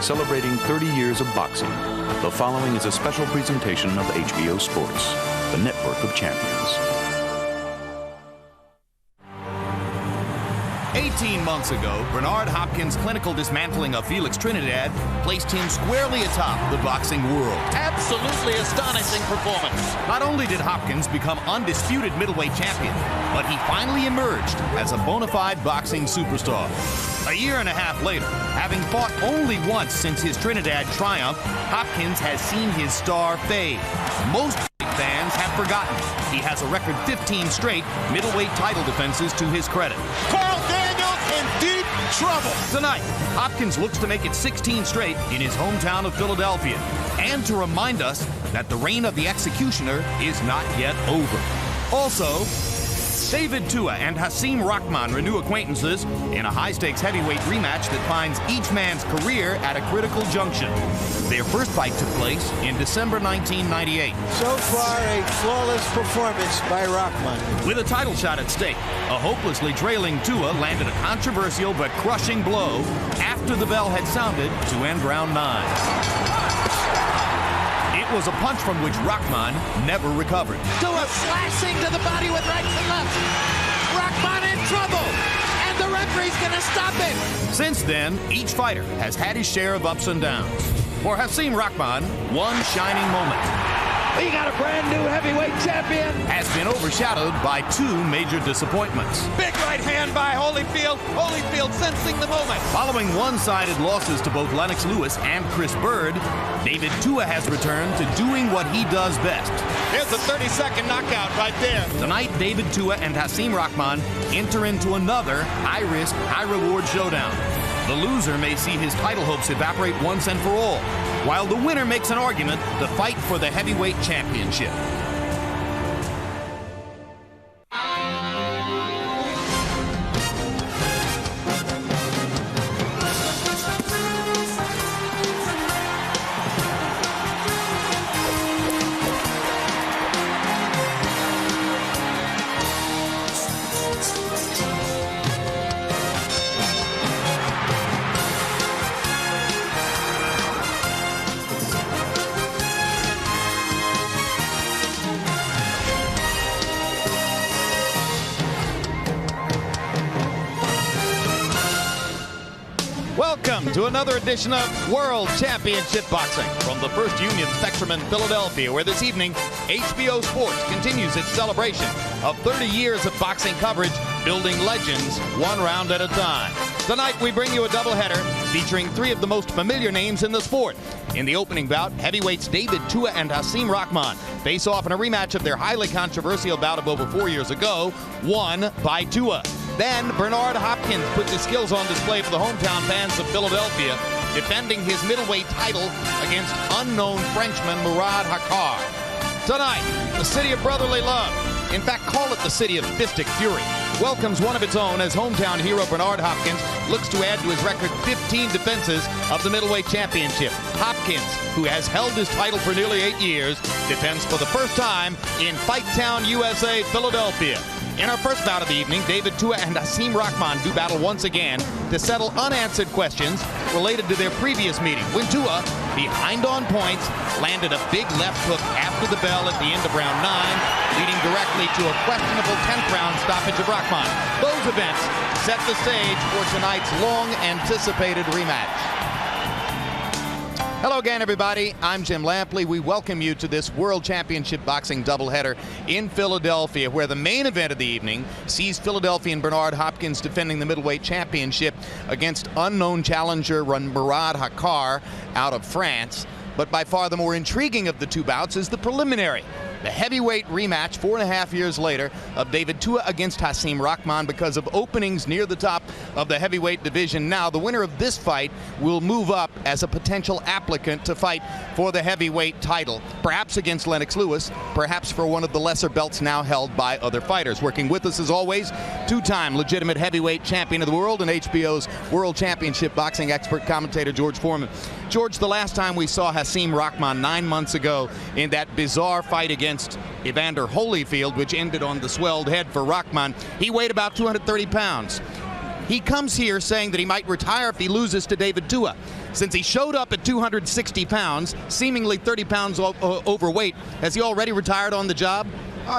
celebrating 30 years of boxing. The following is a special presentation of HBO Sports, the network of champions. 18 months ago, Bernard Hopkins' clinical dismantling of Felix Trinidad placed him squarely atop the boxing world. Absolutely astonishing performance. Not only did Hopkins become undisputed middleweight champion, but he finally emerged as a bona fide boxing superstar. A year and a half later, having fought only once since his Trinidad triumph, Hopkins has seen his star fade. Most fans have forgotten he has a record 15 straight middleweight title defenses to his credit. Carl Daniels in deep trouble. Tonight, Hopkins looks to make it 16 straight in his hometown of Philadelphia, and to remind us that the reign of the executioner is not yet over. Also, David Tua and Hasim Rahman renew acquaintances in a high-stakes heavyweight rematch that finds each man's career at a critical junction. Their first fight took place in December 1998. So far, a flawless performance by Rahman. With a title shot at stake, a hopelessly trailing Tua landed a controversial but crushing blow after the bell had sounded to end round 9. It was a punch from which Rahman never recovered. Tua slashing to the body with right and left. Rahman in trouble, and the referee's gonna stop it. Since then, each fighter has had his share of ups and downs. For Hasim Rahman, one shining moment We got a brand new heavyweight champion. has been overshadowed by two major disappointments. Big right hand by Holyfield. Holyfield sensing the moment. Following one-sided losses to both Lennox Lewis and Chris Bird, David Tua has returned to doing what he does best. Here's a 30-second knockout right there. Tonight, David Tua and Hasim Rahman enter into another high-risk, high-reward showdown. The loser may see his title hopes evaporate once and for all, while the winner makes an argument to fight for the heavyweight championship. Welcome to another edition of World Championship Boxing from the First Union Spectrum in Philadelphia, where this evening HBO Sports continues its celebration of 30 years of boxing coverage, building legends one round at a time. Tonight we bring you a doubleheader featuring three of the most familiar names in the sport. In the opening bout, heavyweights David Tua and Hasim Rahman face off in a rematch of their highly controversial bout of over 4 years ago, won by Tua. Then Bernard Hopkins puts his skills on display for the hometown fans of Philadelphia, defending his middleweight title against unknown Frenchman Murad Hakar. Tonight, the city of brotherly love, in fact call it the city of fistic fury, welcomes one of its own as hometown hero Bernard Hopkins looks to add to his record 15 defenses of the middleweight championship. Hopkins, who has held his title for nearly 8 years, defends for the first time in Fight Town, USA, Philadelphia. In our first bout of the evening, David Tua and Hasim Rahman do battle once again to settle unanswered questions related to their previous meeting, when Tua, behind on points, landed a big left hook after the bell at the end of round 9, leading directly to a questionable 10th round stoppage of Rahman. Those events set the stage for tonight's long-anticipated rematch. Hello again, everybody. I'm Jim Lampley. We welcome you to this World Championship Boxing doubleheader in Philadelphia, where the main event of the evening sees Philadelphian Bernard Hopkins defending the middleweight championship against unknown challenger Murad Hakar out of France. But by far the more intriguing of the two bouts is the preliminary. The heavyweight rematch 4.5 years later of David Tua against Hasim Rahman because of openings near the top of the heavyweight division. Now, the winner of this fight will move up as a potential applicant to fight for the heavyweight title, perhaps against Lennox Lewis, perhaps for one of the lesser belts now held by other fighters. Working with us, as always, two-time legitimate heavyweight champion of the world and HBO's World Championship boxing expert commentator George Foreman. George, the last time we saw Hasim Rahman 9 months ago in that bizarre fight against Evander Holyfield, which ended on the swelled head for Rahman, he weighed about 230 pounds. He comes here saying that he might retire if he loses to David Tua. Since he showed up at 260 pounds, seemingly 30 pounds overweight, has he already retired on the job?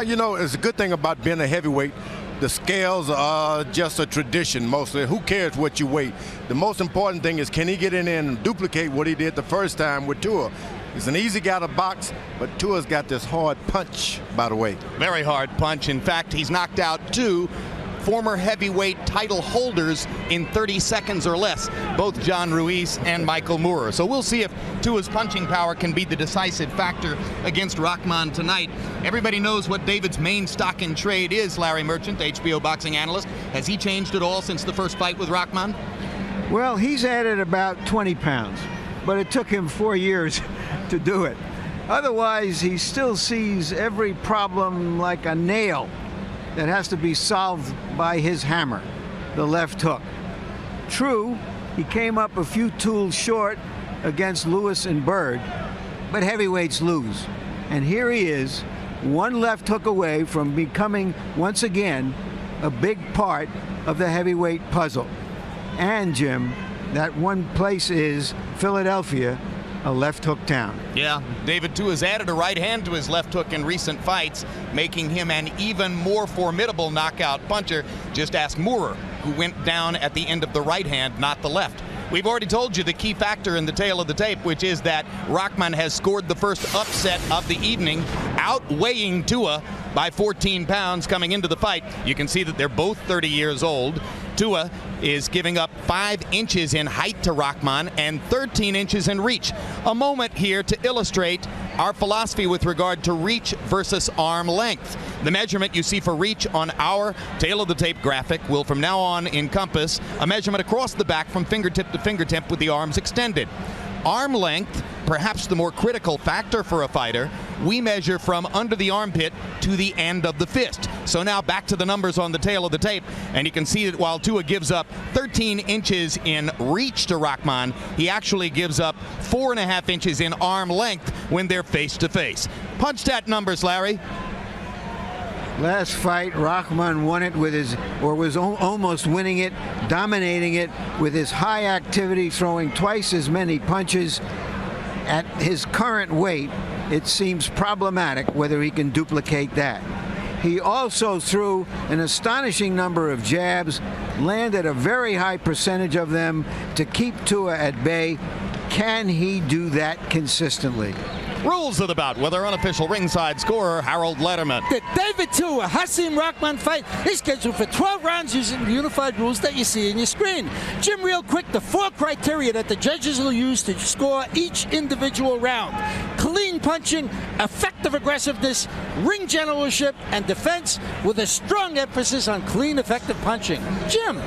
You know, it's a good thing about being a heavyweight. The scales are just a tradition mostly. Who cares what you weigh? The most important thing is, can he get in there and duplicate what he did the first time with Tua? He's an easy guy to box, but Tua's got this hard punch, by the way. Very hard punch. In fact, he's knocked out 2 former heavyweight title holders in 30 seconds or less, both John Ruiz and Michael Moorer. So we'll see if Tua's punching power can be the decisive factor against Rahman tonight. Everybody knows what David's main stock in trade is, Larry Merchant, HBO boxing analyst. Has he changed at all since the first fight with Rahman? Well, he's added about 20 pounds, but it took him 4 years to do it. Otherwise, he still sees every problem like a nail that has to be solved by his hammer, the left hook. True, he came up a few tools short against Lewis and Bird, but heavyweights lose. And here he is, one left hook away from becoming, once again, a big part of the heavyweight puzzle. And, Jim, that one place is Philadelphia, a left hook town. Yeah, David Tua has added a right hand to his left hook in recent fights, making him an even more formidable knockout puncher. Just ask Moorer, who went down at the end of the right hand, not the left. We've already told you the key factor in the tail of the tape, which is that Rahman has scored the first upset of the evening, outweighing Tua by 14 pounds coming into the fight. You can see that they're both 30 years old. Tua is giving up 5 inches in height to Rahman and 13 inches in reach. A moment here to illustrate our philosophy with regard to reach versus arm length. The measurement you see for reach on our tail of the tape graphic will from now on encompass a measurement across the back from fingertip to fingertip with the arms extended. Arm length, perhaps the more critical factor for a fighter, we measure from under the armpit to the end of the fist. So now back to the numbers on the tail of the tape, and you can see that while Tua gives up 13 inches in reach to Rahman, he actually gives up 4.5 inches in arm length when they're face to face. Punch stat numbers, Larry. Last fight, Rahman won it with his, or was almost winning it, dominating it with his high activity, throwing twice as many punches. At his current weight, it seems problematic whether he can duplicate that. He also threw an astonishing number of jabs, landed a very high percentage of them to keep Tua at bay. Can he do that consistently? Rules of the bout with our unofficial ringside scorer, Harold Letterman. The David Tua Hasim Rahman fight is scheduled for 12 rounds using the unified rules that you see on your screen. Jim, real quick, the 4 criteria that the judges will use to score each individual round: clean punching, effective aggressiveness, ring generalship, and defense, with a strong emphasis on clean, effective punching. Jim.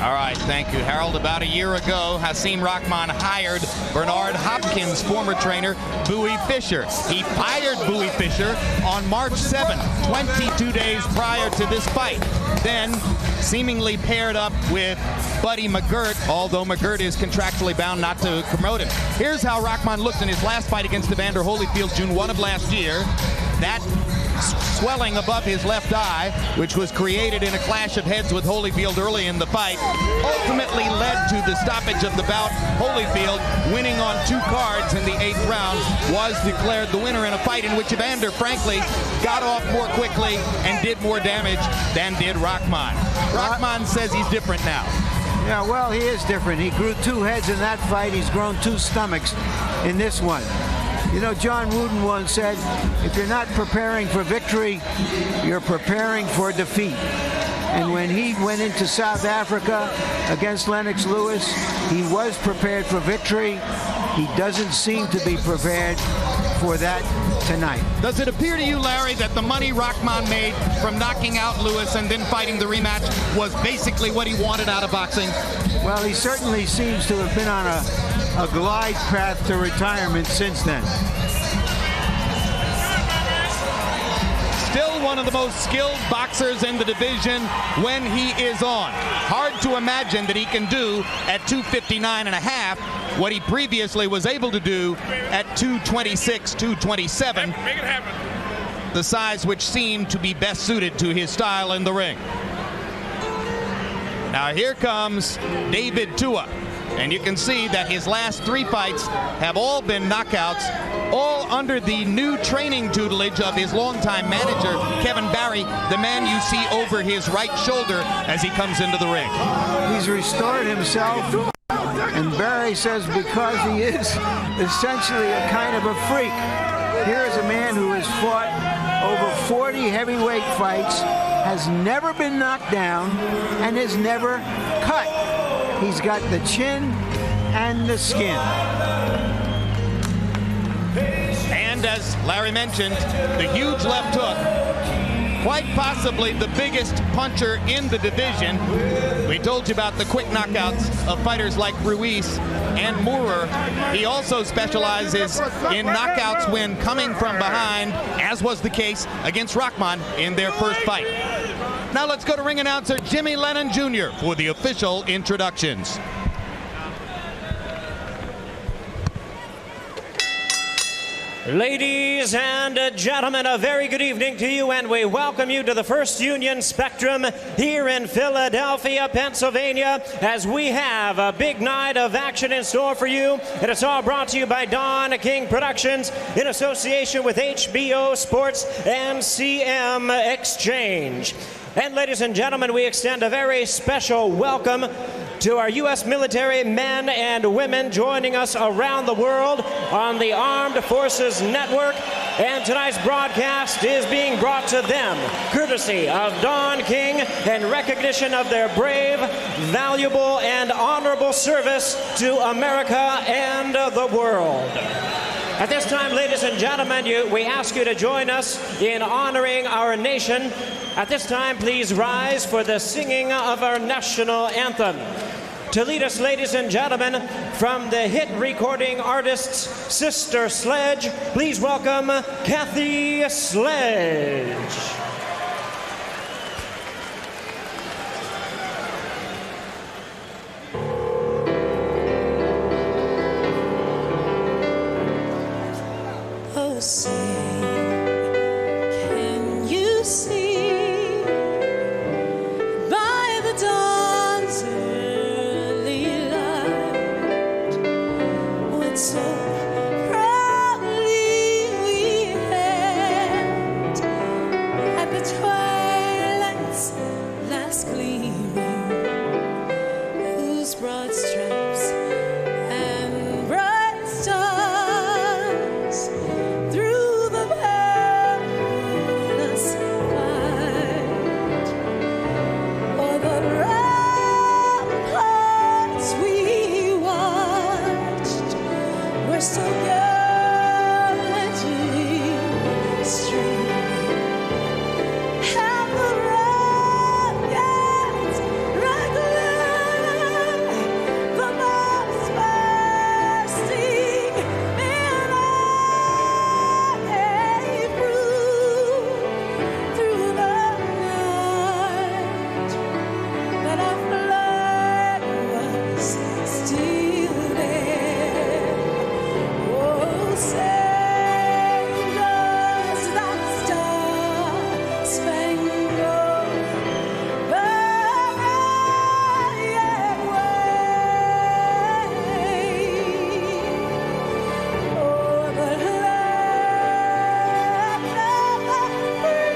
All right, thank you, Harold. About a year ago, Hasim Rahman hired Bernard Hopkins' former trainer, Bowie Fischer. He fired Bowie Fischer on March 7th, 22 days prior to this fight. Then seemingly paired up with Buddy McGirt, although McGirt is contractually bound not to promote him. Here's how Rahman looked in his last fight against Evander Holyfield, June 1 of last year. That swelling above his left eye, which was created in a clash of heads with Holyfield early in the fight, ultimately led to the stoppage of the bout. Holyfield, winning on 2 cards in the 8th round, was declared the winner in a fight in which Evander, frankly, got off more quickly and did more damage than did Rahman. Rahman says he's different now. Yeah, well, he is different. He grew 2 heads in that fight. He's grown 2 stomachs in this one. You know, John Wooden once said, if you're not preparing for victory, you're preparing for defeat. And when he went into South Africa against Lennox Lewis, he was prepared for victory. He doesn't seem to be prepared for that tonight. Does it appear to you, Larry, that the money Rahman made from knocking out Lewis and then fighting the rematch was basically what he wanted out of boxing? Well, he certainly seems to have been on a glide path to retirement since then. Still one of the most skilled boxers in the division when he is on. Hard to imagine that he can do at 259.5 what he previously was able to do at 226, 227. Make it happen. The size which seemed to be best suited to his style in the ring. Now here comes David Tua. And you can see that his last 3 fights have all been knockouts, all under the new training tutelage of his longtime manager, Kevin Barry, the man you see over his right shoulder as he comes into the ring. He's restored himself, and Barry says because he is essentially a kind of a freak. Here's a man who has fought over 40 heavyweight fights, has never been knocked down, and has never cut. He's got the chin and the skin. And as Larry mentioned, the huge left hook, quite possibly the biggest puncher in the division. We told you about the quick knockouts of fighters like Ruiz and Moorer. He also specializes in knockouts when coming from behind, as was the case against Rahman in their first fight. Now let's go to ring announcer Jimmy Lennon Jr. for the official introductions. Ladies and gentlemen, a very good evening to you, and we welcome you to the First Union Spectrum here in Philadelphia, Pennsylvania, as we have a big night of action in store for you. And it's all brought to you by Don King Productions in association with HBO Sports and CM Exchange. And ladies and gentlemen, we extend a very special welcome to our U.S. military men and women joining us around the world on the Armed Forces Network. And tonight's broadcast is being brought to them courtesy of Don King in recognition of their brave, valuable, and honorable service to America and the world. At this time, ladies and gentlemen, we ask you to join us in honoring our nation. At this time, please rise for the singing of our national anthem. To lead us, ladies and gentlemen, from the hit recording artist's Sister Sledge, please welcome Kathy Sledge. Oh, say, can you see by the dawn's early light what so proudly we hailed at the twilight's last gleaming, whose broad stripes and bright stars through the perilous fight o'er the ramparts we watched were so gallantly streaming, and the rockets rattling, the bombs bursting in a through the night, that our flag was still there. Oh, send us that star-spangled banner yet wave o'er the land of the free and the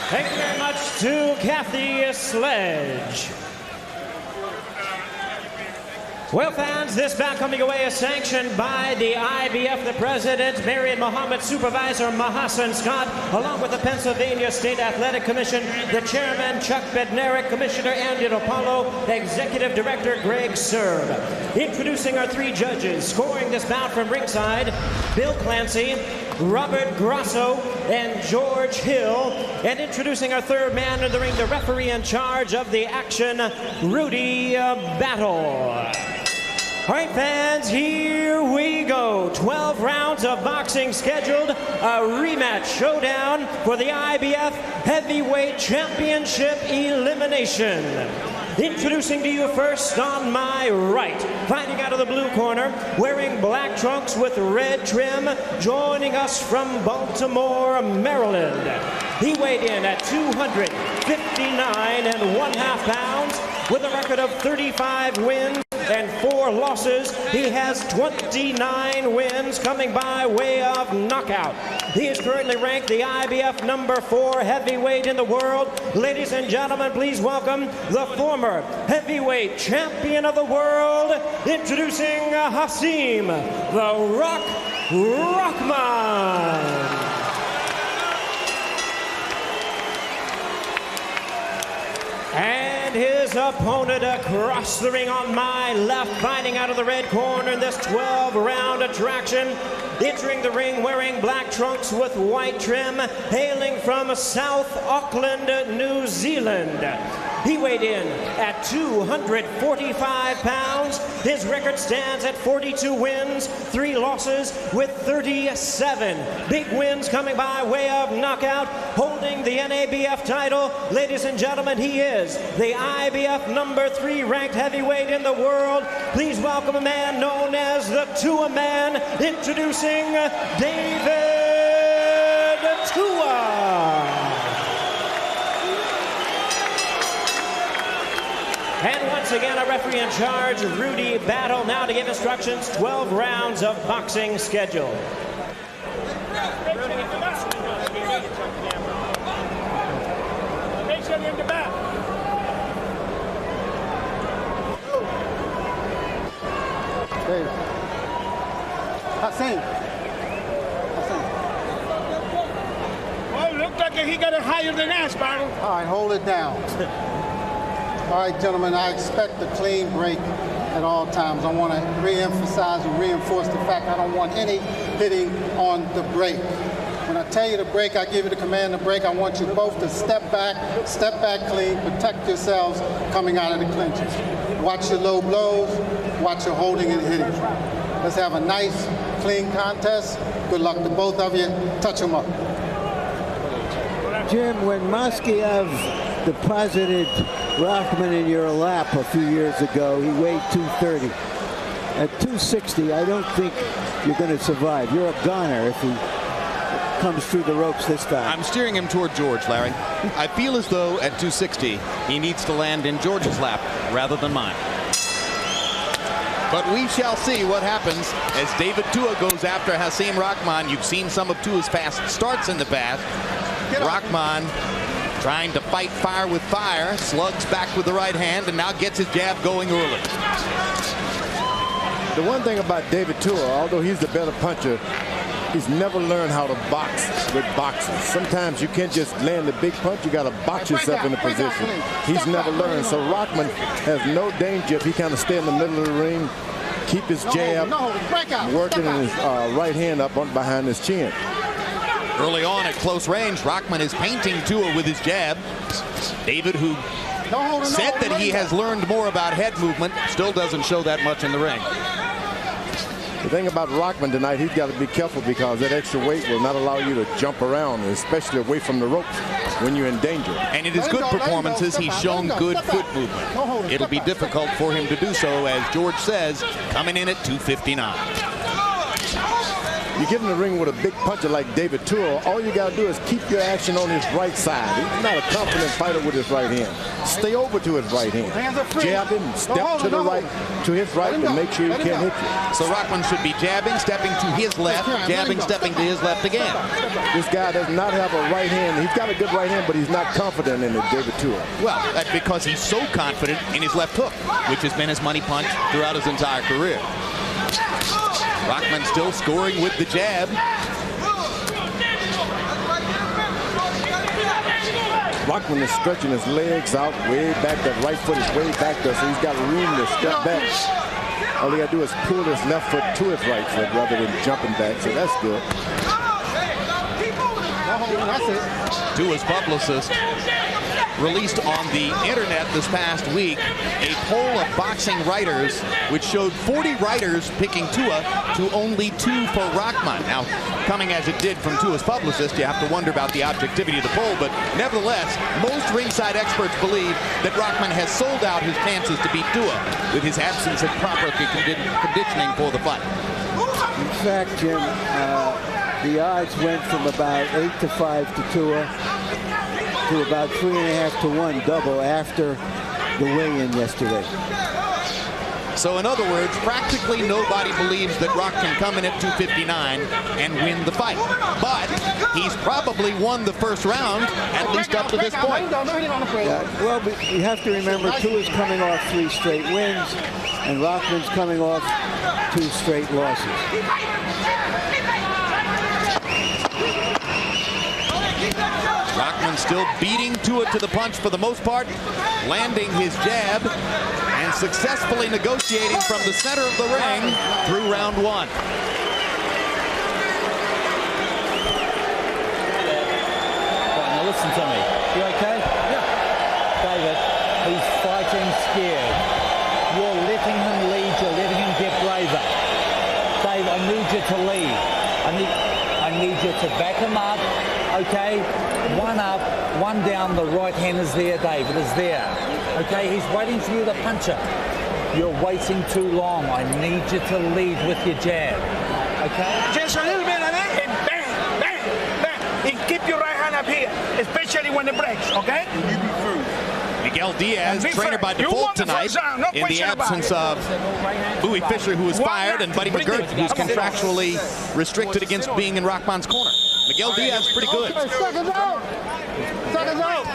Thank you very much to Kathy Sledge. Well, fans, this bout coming away is sanctioned by the IBF, the president, Marion Muhammad, supervisor Mahasan Scott, along with the Pennsylvania State Athletic Commission, the chairman, Chuck Bednarik, Commissioner Andy Apollo, Executive Director Greg Serb. Introducing our 3 judges, scoring this bout from ringside, Bill Clancy, Robert Grosso, and George Hill. And introducing our 3rd man in the ring, the referee in charge of the action, Rudy Battle. All right, fans, here we go. 12 rounds of boxing scheduled. A rematch showdown for the IBF Heavyweight Championship elimination. Introducing to you first on my right, fighting out of the blue corner, wearing black trunks with red trim, joining us from Baltimore, Maryland. He weighed in at 259 1/2 pounds with a record of 35 wins and 4 losses. He has 29 wins coming by way of knockout. He is currently ranked the IBF number 4 heavyweight in the world. Ladies and gentlemen, please welcome the former heavyweight champion of the world, introducing Hasim Rahman. And his opponent across the ring on my left, fighting out of the red corner in this 12-round attraction. Entering the ring wearing black trunks with white trim, hailing from South Auckland, New Zealand. He weighed in at 245 pounds. His record stands at 42 wins, 3 losses with 37 big wins coming by way of knockout. Holding the NABF title, ladies and gentlemen, he is the IBF number 3 ranked heavyweight in the world. Please welcome a man known as the Tua-Man, introducing David Tua. And once again, a referee in charge, Rudy Battle, now to give instructions. 12 rounds of boxing scheduled. Make sure you're in the back. Dave. Hasim. Well, it looked like he got it higher than that, Sparrow. All right, hold it down. All right, gentlemen, I expect a clean break at all times. I want to re-emphasize and reinforce the fact I don't want any hitting on the break. When I tell you to break, I give you the command to break. I want you both to step back clean, protect yourselves coming out of the clinches. Watch your low blows, watch your holding and hitting. Let's have a nice, clean contest. Good luck to both of you. Touch them up. Jim, when Moskiev deposited Rahman in your lap a few years ago, he weighed 230. At 260, I don't think you're going to survive. You're a goner if he comes through the ropes this time. I'm steering him toward George, Larry. I feel as though at 260, he needs to land in George's lap rather than mine. But we shall see what happens as David Tua goes after Hasim Rahman. You've seen some of Tua's fast starts in the past. Rahman trying to fight fire with fire, slugs back with the right hand, and now gets his jab going early. The one thing about David Tua, although he's the better puncher, he's never learned how to box with boxers. Sometimes you can't just land a big punch, you got to box yourself in a position. He's never learned. So Rahman has no danger if he kind of stay in the middle of the ring, keep his jab, working his right hand up behind his chin. Early on at close range, Rahman is painting Tua with his jab. David, who said that he has learned more about head movement, still doesn't show that much in the ring. The thing about Rahman tonight, he's got to be careful because that extra weight will not allow you to jump around, especially away from the ropes when you're in danger. And in his good performances, he's shown good foot movement. It'll be difficult for him to do so, as George says, coming in at 259. You get in the ring with a big puncher like David Tua, all you got to do is keep your action on his right side. He's not a confident fighter with his right hand. Stay over to his right hand. Jab him, step to the right, to his right, and make sure he can't hit you. So Rahman should be jabbing, stepping to his left, jabbing, stepping to his left again. This guy does not have a right hand. He's got a good right hand, but he's not confident in it, David Tua. Well, that's because he's so confident in his left hook, which has been his money punch throughout his entire career. Rahman still scoring with the jab. Rahman is stretching his legs out way back. That right foot is way back there, so he's got room to step back. All he got to do is pull his left foot to his right foot rather than jumping back, so that's good. To his publicist, released on the internet this past week a poll of boxing writers which showed 40 writers picking Tua to only 2 for Rahman. Now, coming as it did from Tua's publicist, you have to wonder about the objectivity of the poll, but nevertheless, most ringside experts believe that Rahman has sold out his chances to beat Tua with his absence of proper conditioning for the fight. In fact, Jim, the odds went from about 8-5 to Tua to about 3.5 to 1 double after the weigh-in yesterday. So in other words, practically nobody believes that Rock can come in at 259 and win the fight. But he's probably won the first round, at least up to this point. Yeah, well, you have to remember, Tua's coming off 3 straight wins, and Rahman's coming off 2 straight losses. Rahman still beating Tua to the punch for the most part, landing his jab and successfully negotiating from the center of the ring through round 1. Now listen to me. You okay? Yeah. David, he's fighting scared. You're letting him lead. You're letting him get braver. Dave, I need you to lead. I need you to back him up. Okay, 1 up, 1 down. The right hand is there, David, is there. Okay, he's waiting for you to punch it. You're waiting too long. I need you to lead with your jab. Okay? Just a little bit of it, and bang, bang, bang. And keep your right hand up here, especially when it breaks, okay? You be firm. Miguel Diaz, trainer by default tonight, in the absence of Louis Fisher, who was fired, and Buddy McGirt, who's contractually restricted against being in Rahman's corner. Miguel Diaz pretty good.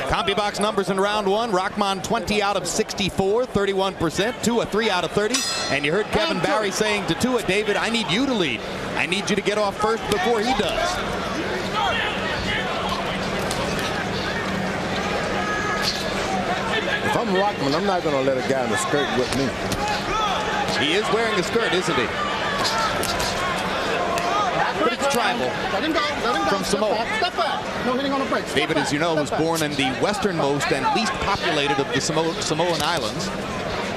CompuBox numbers in round 1. Rahman 20 out of 64, 31%. Tua 3 out of 30. And you heard Kevin Barry saying to Tua, David, I need you to lead. I need you to get off first before he does. If I'm Rahman, I'm not going to let a guy in the skirt with me. He is wearing a skirt, isn't he? But it's tribal from Samoa. Step back. No hitting on the brakes. David, as you know, was born in the westernmost and least populated of the Samoan Islands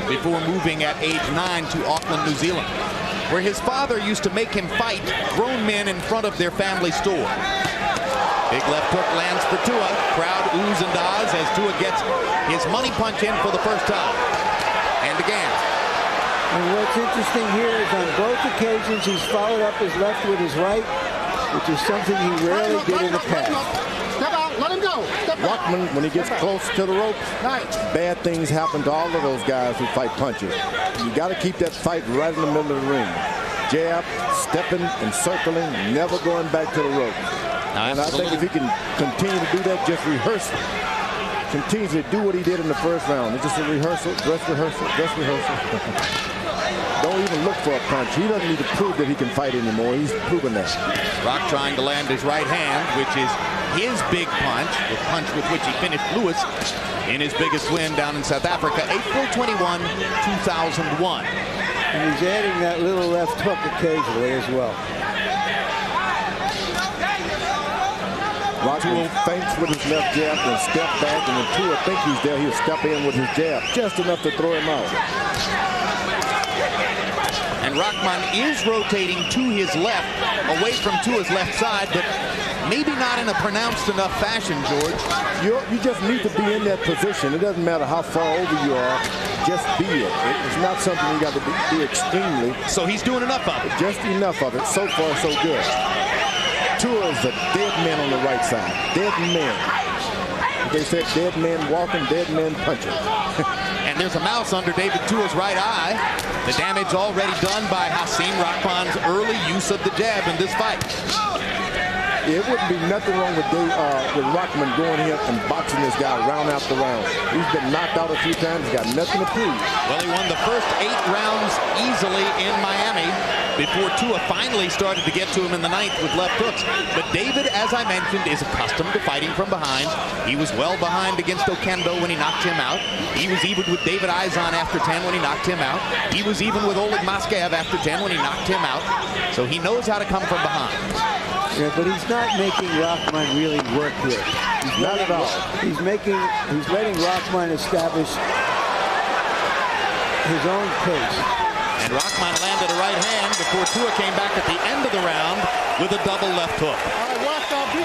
before moving at age 9 to Auckland, New Zealand, where his father used to make him fight grown men in front of their family store. Big left hook lands for Tua. Crowd oohs and ahs as Tua gets his money punch in for the first time. And again. And what's interesting here is on both occasions he's followed up his left with his right, which is something he rarely did in the past. Step out, let him go. Rahman, when he gets close to the ropes, bad things happen to all of those guys who fight punches. You got to keep that fight right in the middle of the ring. Jab, stepping and circling, never going back to the ropes. And I think if he can continue to do that, just rehearse, continue to do what he did in the first round. It's just a rehearsal, dress rehearsal, dress rehearsal. Don't even look for a punch. He doesn't need to prove that he can fight anymore. He's proven that. Rock trying to land his right hand, which is his big punch, the punch with which he finished Lewis in his biggest win down in South Africa, April 21, 2001. And he's adding that little left hook occasionally as well. Rahman feints with his left jab and step back, and when Tua thinks he's there, he'll step in with his jab, just enough to throw him out. And Rahman is rotating to his left, away from Tua's left side, but maybe not in a pronounced enough fashion, George. You just need to be in that position. It doesn't matter how far over you are, just be it. It's not something you got to be extremely. So he's doing enough of it. Just enough of it. So far, so good. Tua is a dead man on the right side. Dead man. They said dead man walking, dead man punching. And there's a mouse under David Tua's right eye. The damage already done by Hasim Rahman's early use of the jab in this fight. It wouldn't be nothing wrong with Rahman going here and boxing this guy round after round. He's been knocked out a few times. He's got nothing to prove. Well, he won the first 8 rounds easily in Miami before Tua finally started to get to him in the 9th with left hooks. But David, as I mentioned, is accustomed to fighting from behind. He was well behind against Okendo when he knocked him out. He was even with David Izon after 10 when he knocked him out. He was even with Oleg Moskev after 10 when he knocked him out. So he knows how to come from behind. Yeah, but he's not making Rahman really work here. He's Not at all. He's letting Rahman establish his own pace. And Rahman landed a right hand before Tua came back at the end of the round with a double left hook.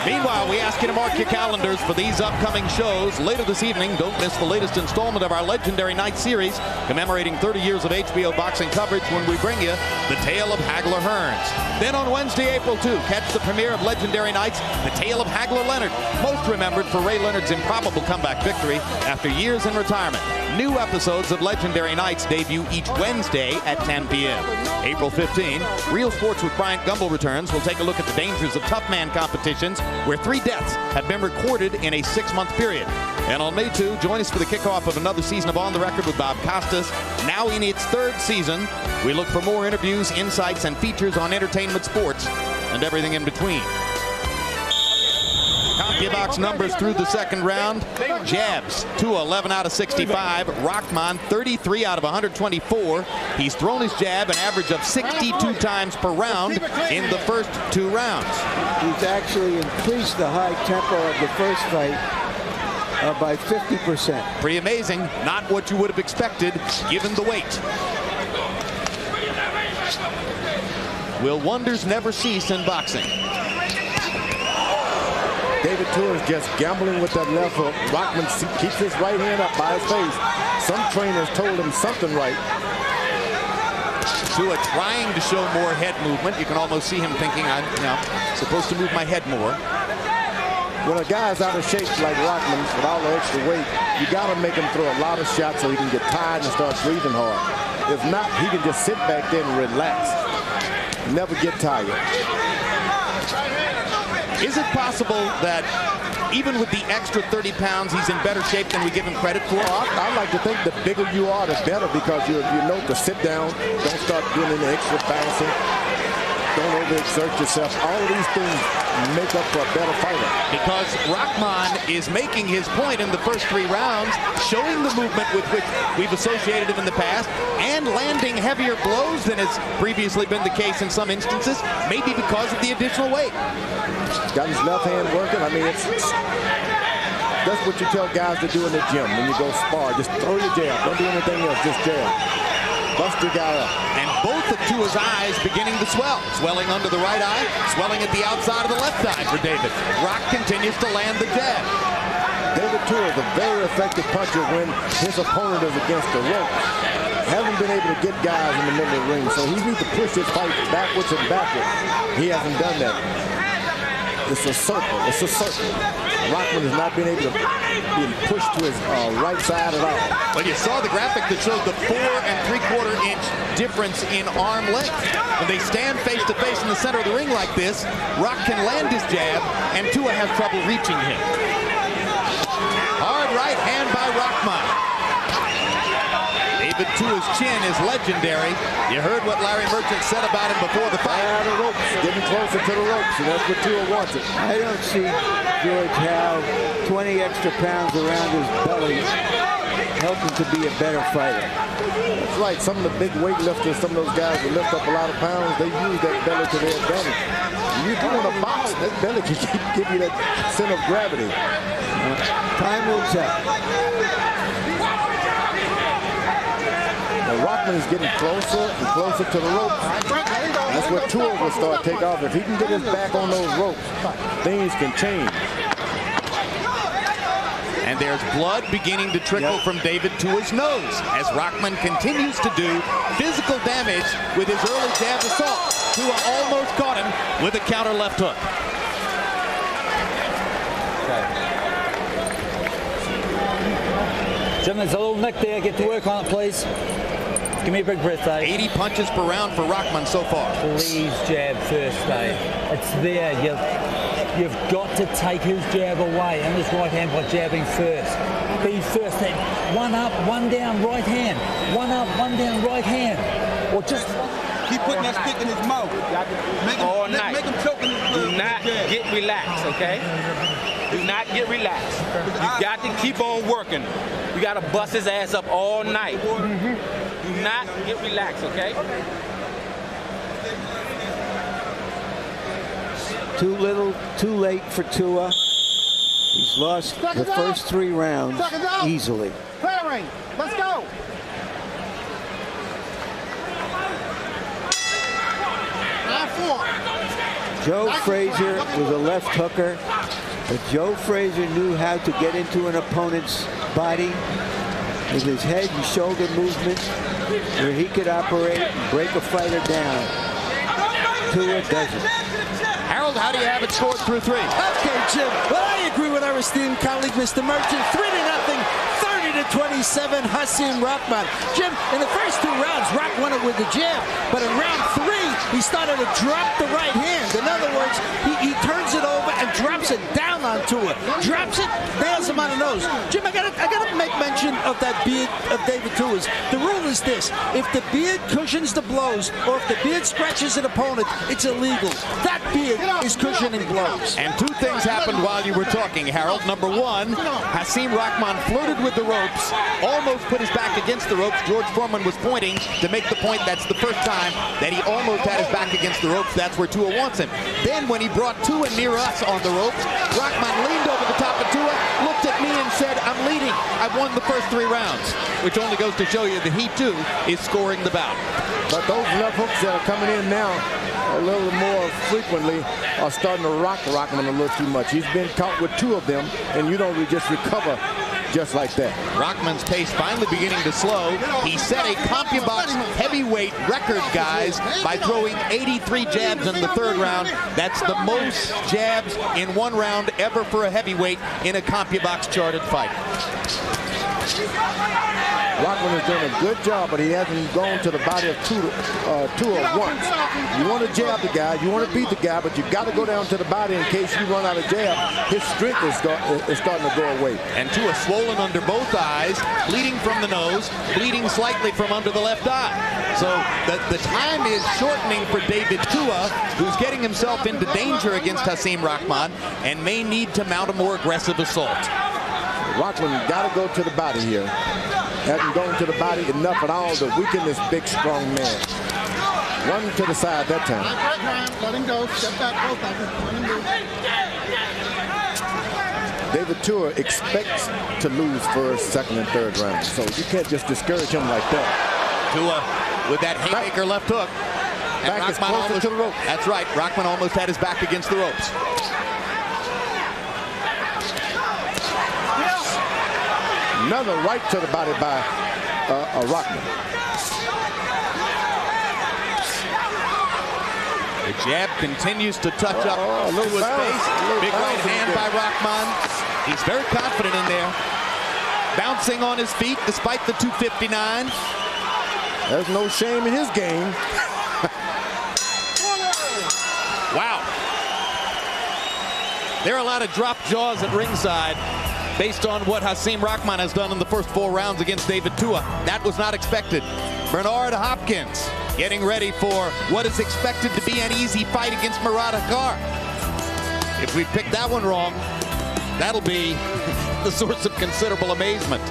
Meanwhile, we ask you to mark your calendars for these upcoming shows. Later this evening, don't miss the latest installment of our Legendary Night series, commemorating 30 years of HBO boxing coverage when we bring you The Tale of Hagler Hearns. Then on Wednesday, April 2, catch the premiere of Legendary Nights, The Tale of Hagler Leonard, most remembered for Ray Leonard's improbable comeback victory after years in retirement. New episodes of Legendary Nights debut each Wednesday at 10 p.m. April 15, Real Sports with Bryant Gumbel returns. We'll take a look at the dangers of tough man competitions where 3 deaths have been recorded in a 6-month period. And on May 2, join us for the kickoff of another season of On the Record with Bob Costas, now in its 3rd season. We look for more interviews, insights, and features on entertainment, sports, and everything in between. CompuBox numbers through the 2nd round. Jabs, Tua 11 out of 65. Rahman 33 out of 124. He's thrown his jab an average of 62 times per round in the first 2 rounds. He's actually increased the high tempo of the first fight by 50%. Pretty amazing. Not what you would have expected given the weight. Will wonders never cease in boxing? David Tua is just gambling with that left hook. Rahman keeps his right hand up by his face. Some trainers told him something right. Tua trying to show more head movement. You can almost see him thinking, I'm supposed to move my head more. When a guy's out of shape like Rahman with all the extra weight, you got to make him throw a lot of shots so he can get tired and start breathing hard. If not, he can just sit back there and relax. Never get tired. Is it possible that even with the extra 30 pounds, he's in better shape than we give him credit for? I like to think the bigger you are, the better, because you know to sit down, don't start doing any extra bouncing, don't overexert yourself. All of these things make up for a better fighter. Because Rahman is making his point in the first 3 rounds, showing the movement with which we've associated him in the past, and landing heavier blows than has previously been the case in some instances, maybe because of the additional weight. Got his left hand working. I mean, that's what you tell guys to do in the gym when you go spar. Just throw your jab. Don't do anything else. Just jab. Bust your guy up. And both of Tua's eyes beginning to swell. Swelling under the right eye, swelling at the outside of the left eye for David. Rock continues to land the jab. David Tua is a very effective puncher when his opponent is against the rope. Hasn't been able to get guys in the middle of the ring, so he needs to push his fight backwards and backwards. He hasn't done that. It's a circle. It's a circle. Rahman has not been able to be pushed to his right side at all. Well, you saw the graphic that showed the 4 3/4 inch difference in arm length. When they stand face to face in the center of the ring like this, Rock can land his jab, and Tua has trouble reaching him. Hard right hand by Rahman. David Tua's chin is legendary. You heard what Larry Merchant said about him before the fight. Out of the ropes, getting closer to the ropes, and that's what Tua wanted. I don't see George how 20 extra pounds around his belly help him to be a better fighter. That's right. Some of the big weightlifters, some of those guys that lift up a lot of pounds, they use that belly to their advantage. When you're doing a box, that belly can give you that center of gravity. Time will tell. Rahman is getting closer and closer to the ropes. That's where Tua will start to take off. If he can get his back on those ropes, things can change. And there's blood beginning to trickle from David Tua's nose as Rahman continues to do physical damage with his early jab assault. Tua almost caught him with a counter left hook. Jim, there's a little nick there. Get to work on it, please. Give me a big breath, Dave. 80 punches per round for Rahman so far. Please jab first, Dave. It's there. You've got to take his jab away and his right hand by jabbing first. Be first. One up, one down, right hand. One up, one down, right hand. Or just keep putting that stick in his mouth. Make him choke in his mouth. Do not get relaxed, okay? Do not get relaxed. You got to keep on working. You got to bust his ass up all night. Do not get relaxed, okay? Too little, too late for Tua. He's lost the first 3 rounds easily. Clearing. Let's go. Joe Frazier was a left hooker, but Joe Frazier knew how to get into an opponent's body with his head and shoulder movement where he could operate and break a fighter down. Tua doesn't. Harold, how do you have it scored through 3? Okay, Jim. Well, I agree with our esteemed colleague, Mr. Merchant. 3-0, 30-27, Hasim Rahman. Jim, in the first 2 rounds, Rock won it with the jab, but in round 3, he started to drop the right hand. In other words, he turns it over and drops it down onto it. Drops it, nails him on the nose. Jim, I gotta make mention of that beard of David Tua's. The rule is this: if the beard cushions the blows, or if the beard scratches an opponent, it's illegal. That beard is cushioning blows. And 2 things happened while you were talking, Harold. Number 1, Hasim Rahman flirted with the ropes, almost put his back against the ropes. George Foreman was pointing to make the point that's the first time that he almost had his back against the ropes. That's where Tua wants him. Then when he brought Tua near us on the ropes, Rahman leaned over the top of Tua, looked at me and said, "I'm leading. I've won the first 3 rounds," which only goes to show you that he too is scoring the bout. But those left hooks that are coming in now a little more frequently are starting to rock Rahman a little too much. He's been caught with 2 of them, and you don't just recover just like that. Rahman's pace finally beginning to slow. He set a CompuBox heavyweight record, guys, by throwing 83 jabs in the 3rd round. That's the most jabs in 1 round ever for a heavyweight in a CompuBox charted fight. Rahman is doing a good job, but he hasn't gone to the body of Tua once. You want to jab the guy, you want to beat the guy, but you got to go down to the body in case you run out of jab. His strength is starting to go away. And Tua swollen under both eyes, bleeding from the nose, bleeding slightly from under the left eye. So the time is shortening for David Tua, who's getting himself into danger against Hasim Rahman and may need to mount a more aggressive assault. Rahman got to go to the body here. Hasn't gone to the body enough at all to weaken this big, strong man. One to the side that time. Let him go. Step back, both of them. Let him move. David Tua expects to lose first, second, and 3rd round. So you can't just discourage him like that. Tua with that haymaker left hook. And Back is Rahman closer to the rope. That's right. Rahman almost had his back against the ropes. Another right to the body by Rahman. The jab continues to touch up to his face. Big right hand by Rahman. He's very confident in there. Bouncing on his feet despite the 259. There's no shame in his game. Wow. There are a lot of drop jaws at ringside based on what Hasim Rahman has done in the first 4 rounds against David Tua. That was not expected. Bernard Hopkins getting ready for what is expected to be an easy fight against Murad Akar. If we pick that one wrong, that'll be the source of considerable amazement.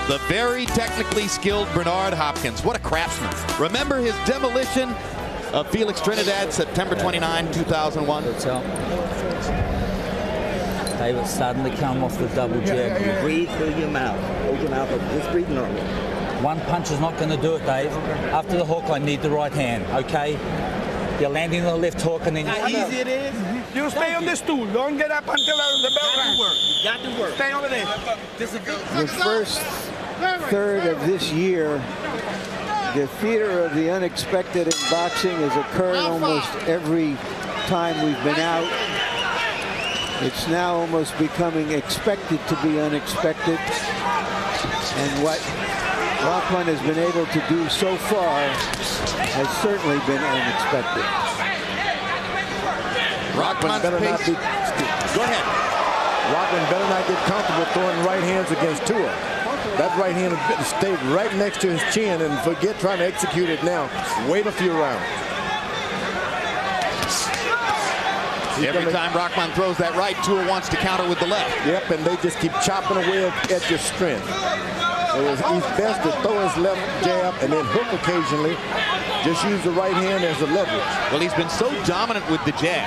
The very technically skilled Bernard Hopkins. What a craftsman. Remember his demolition of Felix Trinidad, September 29, 2001? David, suddenly come off the double jab. You breathe through your mouth. Hold your mouth up. Just breathe normally. One punch is not going to do it, Dave. After the hook, I need the right hand, okay? You're landing the left hook and then... How easy it is? You stay on this stool. Don't get up until the bell rings. You got to work. Stay over there. The first 3rd of this year, the theater of the unexpected in boxing has occurred almost every time we've been out. It's now almost becoming expected to be unexpected. And what Rahman has been able to do so far has certainly been unexpected. Rahman better not be... Go ahead. Rahman better not get comfortable throwing right hands against Tua. That right hand stayed right next to his chin, and forget trying to execute it now. Wait a few rounds. Every time Rahman throws that right, Tua wants to counter with the left. Yep, and they just keep chopping away at your strength. He's best to throw his left jab and then hook occasionally. Just use the right hand as a leverage. Well, he's been so dominant with the jab.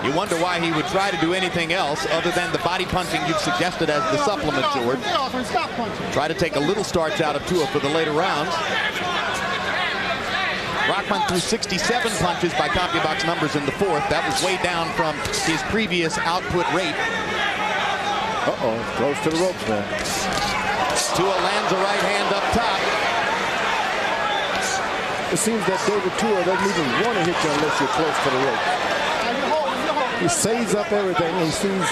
You wonder why he would try to do anything else other than the body punching you've suggested as the supplement, George. Try to take a little starch out of Tua for the later rounds. Rahman threw 67 punches by CompuBox numbers in the fourth. That was way down from his previous output rate. Uh-oh, close to the ropes now. Tua lands a right hand up top. It seems that David Tua doesn't even want to hit you unless you're close to the ropes. He saves up everything. He sees,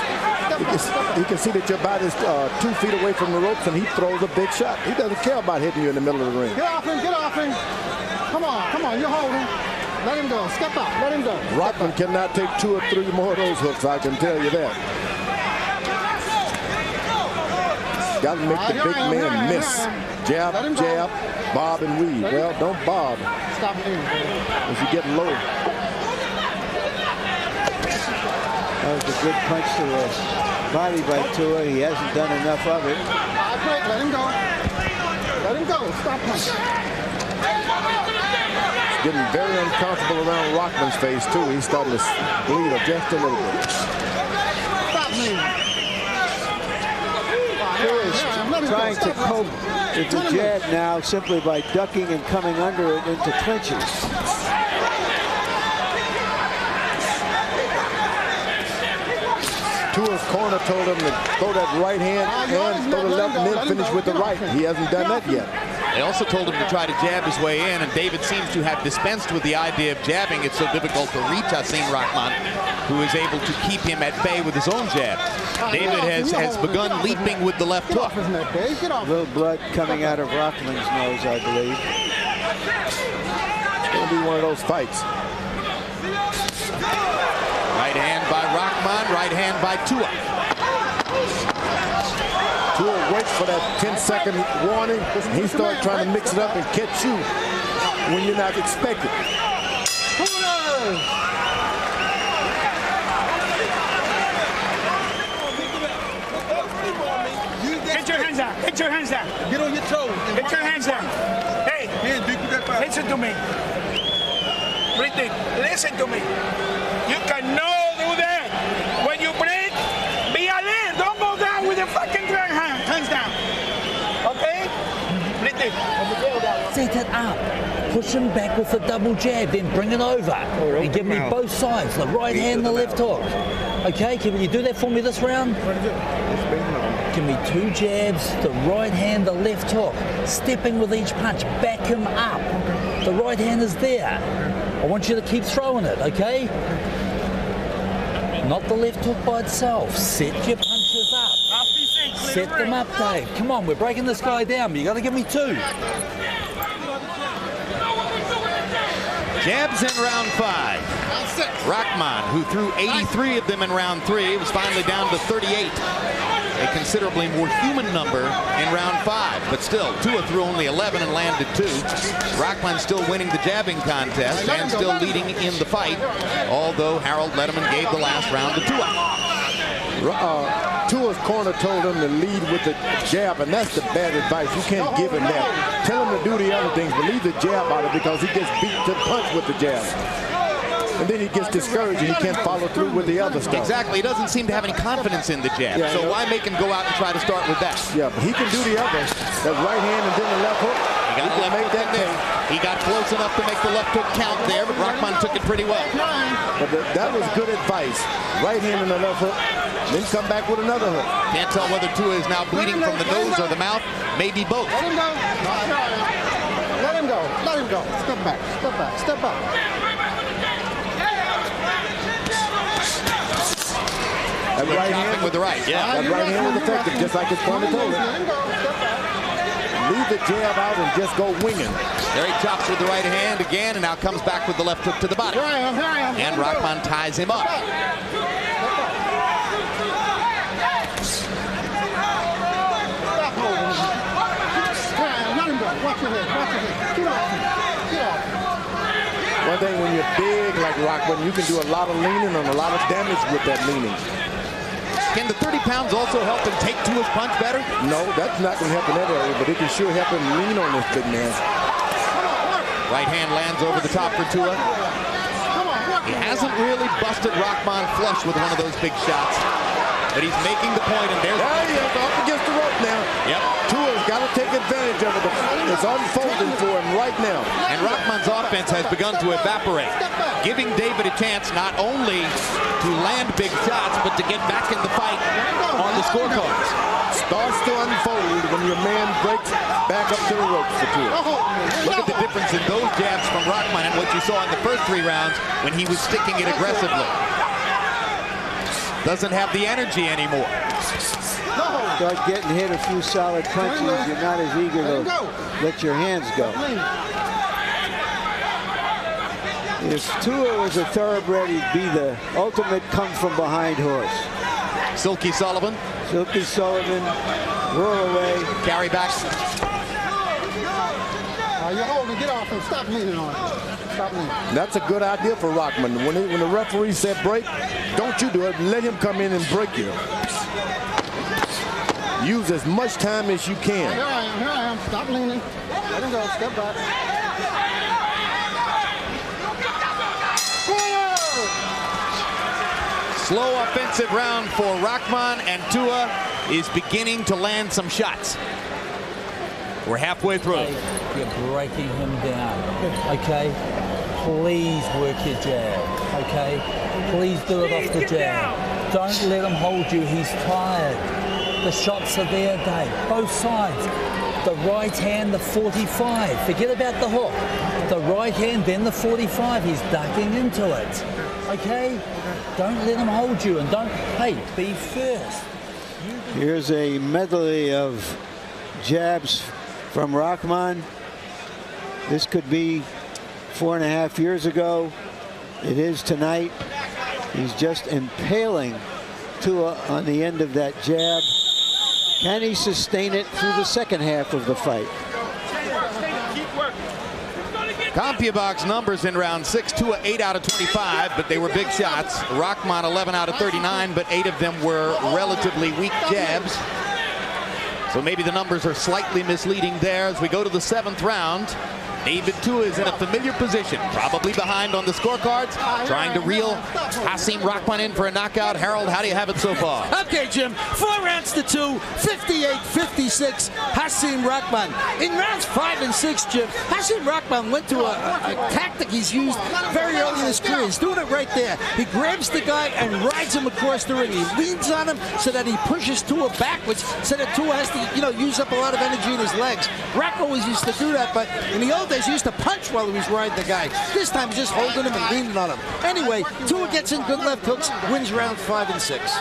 he can see that your body's 2 feet away from the ropes, and he throws a big shot. He doesn't care about hitting you in the middle of the ring. Get off him, get off him. Come on, you're holding. Let him go, step out, let him go. Rahman cannot take 2 or 3 more of those hooks, I can tell you that. Got to make the big man miss. Jab, jab, bob and weave. Well, don't bob. Stop moving. If you get low. That was a good punch to the body by Tua. He hasn't done enough of it. Let him go. Let him go. Stop punching. It's getting very uncomfortable around Rahman's face, too. He's starting to bleed just a little bit. Stop moving. Trying to cope with the jab now simply by ducking and coming under it into clinches. Tua's corner told him to throw that right hand and throw the left and then finish with the right. He hasn't done that yet. They also told him to try to jab his way in, and David seems to have dispensed with the idea of jabbing. It's so difficult to reach Hasim Rahman, who is able to keep him at bay with his own jab. David has begun leaping with the left hook. A little blood coming out of Rahman's nose, I believe. It's going to be one of those fights. Right hand by Rahman, right hand by Tua. Tua waits for that 10-second warning. He starts trying to mix it up and catch you when you're not expecting. Get your hands down. Get your hands down. Get on your toes. Get your hands down. Hey, listen to me. Breathing. Listen to me. You cannot do that. When you break, be alert. Don't go down with your fucking hands down. Okay? Breathing. Set it up. Push him back with the double jab, then bring it over. And give me both sides, the right hand and the left hook. Okay, can you do that for me this round? Give me 2 jabs, the right hand, the left hook. Stepping with each punch, back him up. The right hand is there. I want you to keep throwing it, okay? Not the left hook by itself. Set your punches up. Set them up, Dave. Come on, we're breaking this guy down, but you got to give me 2. Jabs in round 5. Rahman, who threw 83 of them in round 3, was finally down to 38. A considerably more human number in round 5, but still, Tua threw only 11 and landed 2. Rahman still winning the jabbing contest and still leading in the fight, although Harold Letterman gave the last round to Tua. Tua's corner told him to lead with the jab, and that's the bad advice. You can't give him that. Tell him to do the other things, but leave the jab out of it because he gets beat to the punch with the jab. And then he gets discouraged and he can't follow through with the other stuff. Exactly. He doesn't seem to have any confidence in the jab. Yeah, so why make him go out and try to start with that? Yeah, but he can do the other. That right hand and then the left hook. He got left hook in there. He got close enough to make the left hook count there, but Rahman took it pretty well. But that was good advice. Right hand and the left hook. Then come back with another hook. Can't tell whether Tua is now bleeding from the nose or the mouth. Maybe both. Let him go. Let him go. Let him go. Step back. Step back. Step up. That right hand with the right, yeah. That right hand was effective, just like his corner told him. Leave the jab out and just go winging. There he chops with the right hand again, and now comes back with the left hook to the body. And Rahman ties him up. One thing, when you're big like Rahman, you can do a lot of leaning and a lot of damage with that leaning. Can the 30 pounds also help him take to his punch better? No, that's not going to help in that area, but it can sure help him lean on this big man. Right hand lands over the top for Tua. He hasn't really busted Rahman flush with one of those big shots, but he's making the point, and there's he is up against the rope now. Yep. Tua's got to take advantage of it. It's unfolding for him right now. And Rahman's offense has begun to evaporate, giving David a chance not only to land big shots, but to get back in the fight on the scorecards. Starts to unfold when your man breaks back up to the ropes for Tua. Look at the difference in those jabs from Rahman and what you saw in the first 3 rounds when he was sticking it aggressively. Doesn't have the energy anymore. Start getting hit a few solid punches, you're not as eager to let your hands go. If Tua was a thoroughbred, he'd be the ultimate come-from-behind horse. Silky Sullivan. Silky Sullivan, whirl away. Carry back. You're holding, get off him. Stop leaning on him. Stop leaning. That's a good idea for Rahman. When the referee said break, don't you do it. Let him come in and break you. Use as much time as you can. Here I am. Stop leaning. Let him go. Step back. Slow offensive round for Rahman, and Tua is beginning to land some shots. We're halfway through. You're breaking him down. Okay? Please work your jab. Okay? Please do it off the jab. Don't let him hold you. He's tired. The shots are there, Dave. Both sides. The right hand, the 45. Forget about the hook. The right hand, then the 45. He's ducking into it. Okay? Don't let him hold you, and don't, be first. Here's a medley of jabs from Rahman. This could be 4.5 years ago. It is tonight. He's just impaling Tua on the end of that jab. Can he sustain it through the second half of the fight? CompuBox numbers in round 6, Tua 8 out of 25, but they were big shots. Rahman 11 out of 39, but 8 of them were relatively weak jabs. So maybe the numbers are slightly misleading there. As we go to the 7th round, David Tua is in a familiar position, probably behind on the scorecards, trying to reel Hasim Rahman in for a knockout. Harold, how do you have it so far? Okay, Jim, 4 rounds to 2, 58-56, Hasim Rahman. In rounds 5 and 6, Jim, Hasim Rahman went to a tactic he's used very early in his career. He's doing it right there. He grabs the guy and rides him across the ring. He leans on him so that he pushes Tua backwards, so that Tua has to, use up a lot of energy in his legs. Rahman always used to do that, but in the old days, he used to punch while he was riding the guy. This time, he's just holding him and leaning on him. Anyway, Tua gets in good left hooks, wins round 5 and 6.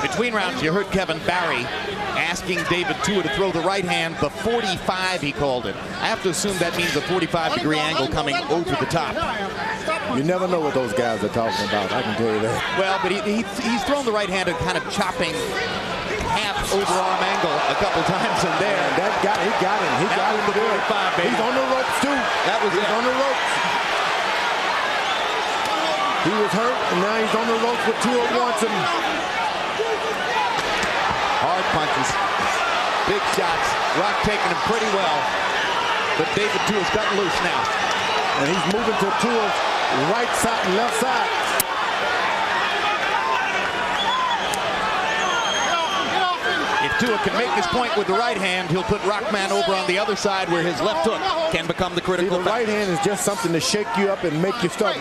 Between rounds, you heard Kevin Barry asking David Tua to throw the right hand, the 45 he called it. I have to assume that means a 45-degree angle coming over the top. You never know what those guys are talking about, I can tell you that. Well, but he's thrown the right hand and kind of chopping half overarm angle a couple times in there. And he got him. He got him to do it. He's on the ropes, too. That was He's on the ropes. He was hurt, and now he's on the ropes, but Tua wants him. Hard punches, big shots. Rock taking him pretty well, but David Tua's gotten loose now. And he's moving to Tua's right side and left side. If Tua can make his point with the right hand, he'll put Rahman over on the other side where his left hook can become the critical factor. The right hand is just something to shake you up and make you start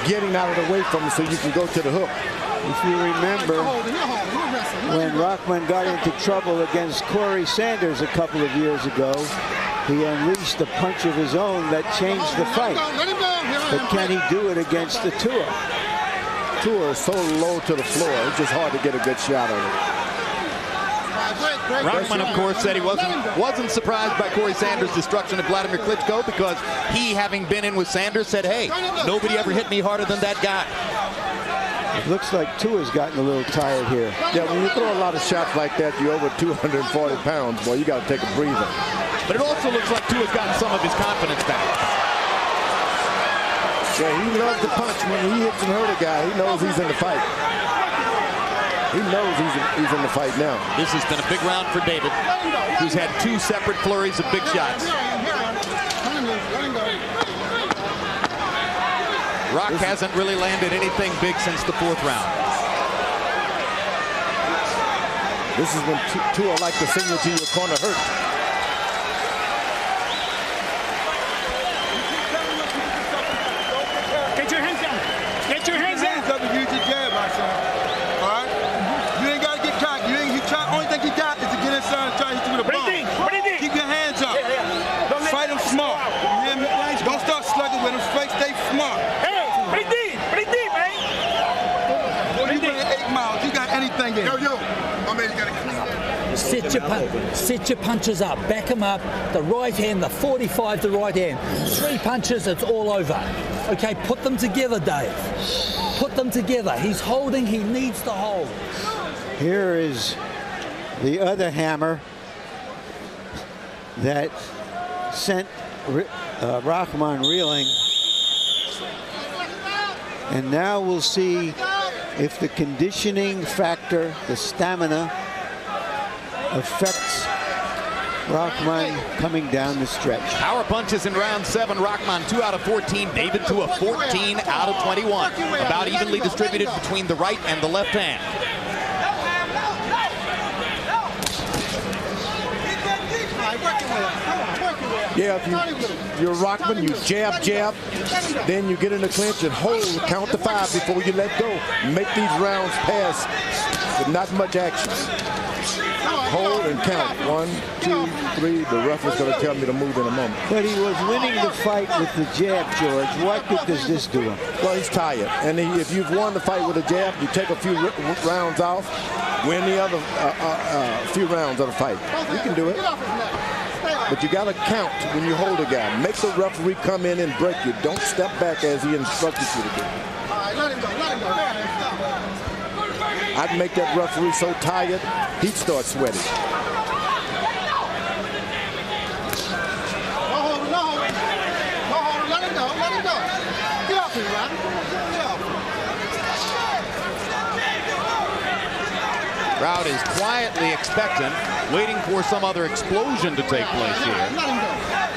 getting out of the way from it so you can go to the hook. If you remember, when Rahman got into trouble against Corey Sanders a couple of years ago, he unleashed a punch of his own that changed the fight. But can he do it against the Tua? Tua is so low to the floor, it's just hard to get a good shot on it. Rahman, of course, said he wasn't surprised by Corey Sanders' destruction of Vladimir Klitschko because he, having been in with Sanders, said, hey, nobody ever hit me harder than that guy. It looks like Tua's gotten a little tired here. Yeah, when you throw a lot of shots like that, you're over 240 pounds, boy, you got to take a breather. but it also looks like Tua's gotten some of his confidence back. Yeah, he loves to punch. When he hits and hurt a guy, he knows he's in the fight. He knows he's in the fight now. This has been a big round for David, who's had 2 separate flurries of big shots. Rock hasn't really landed anything big since the 4th round. This is when Tua like to send you to your corner hurt. Get your hands down. Get your hands down. Up and use your jab, my son. All right? You ain't got to get cocky. Only thing he got is to get inside and try to hit you with a bomb. Keep your hands up. Fight him smart. You hear me? Don't start slugging with him. Stay smart. Hey, pretty deep, man. Boy, you ran 8 miles. You got anything in. Yo, my man, you got to clean that. Set your punches up, back them up, the right hand, the 45, the right hand. 3 punches, it's all over. Okay, put them together, Dave. Put them together. He's holding, he needs to hold. Here is the other hammer that sent Rahman reeling. And now we'll see if the conditioning factor, the stamina, affects Rahman coming down the stretch. Power punches in round 7. Rahman 2 out of 14. David Tua 14 out of 21. About evenly distributed between the right and the left hand. Yeah, if you're Rahman, you jab, then you get in the clinch and hold, count to 5 before you let go. Make these rounds pass with not much action. Hold and count. 1, 2, 3. The ref is going to tell me to move in a moment. But he was winning the fight with the jab, George. What good does this do him? Well, he's tired. And if you've won the fight with a jab, you take a few rounds off, win the other few rounds of the fight. You can do it. But you got to count when you hold a guy. Make the referee come in and break you. Don't step back as he instructed you to do. Let him go. I'd make that referee so tired, he'd start sweating. Let him go. Get off him, man. Crowd is quietly expectant, waiting for some other explosion to take place here.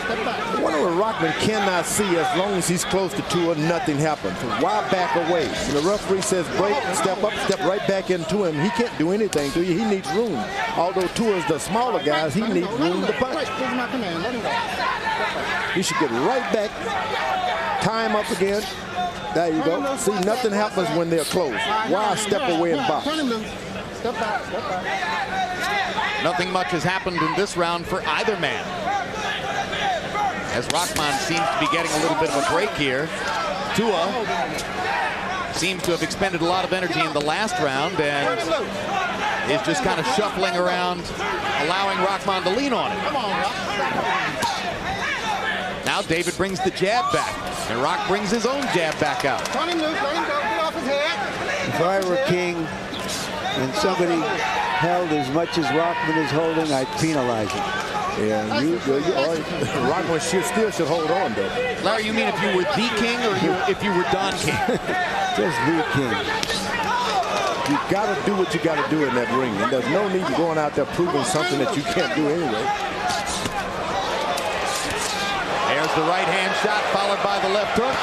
I wonder what Rahman cannot see. As long as he's close to Tua, nothing happens. Why back away? When the referee says break, step up, step right back into him. He can't do anything to you. He needs room. Although Tua is the smaller guys, he needs room to punch. He should get right back, tie him up again. There you go. See, nothing happens when they're close. Why step away and box? Step back. Nothing much has happened in this round for either man, as Rahman seems to be getting a little bit of a break here. Tua seems to have expended a lot of energy in the last round and is just kind of shuffling around, allowing Rahman to lean on it. Now David brings the jab back, and Rock brings his own jab back out. Turn him loose, let him go, get off his head. If I were king and somebody held as much as Rahman is holding, I'd penalize him. Yeah, Rahman still should hold on, though. Larry, you mean if you were the king or if you were Don King? Just the king. You got to do what you got to do in that ring. And there's no need to going out there proving something that you can't do anyway. There's the right hand shot followed by the left hook.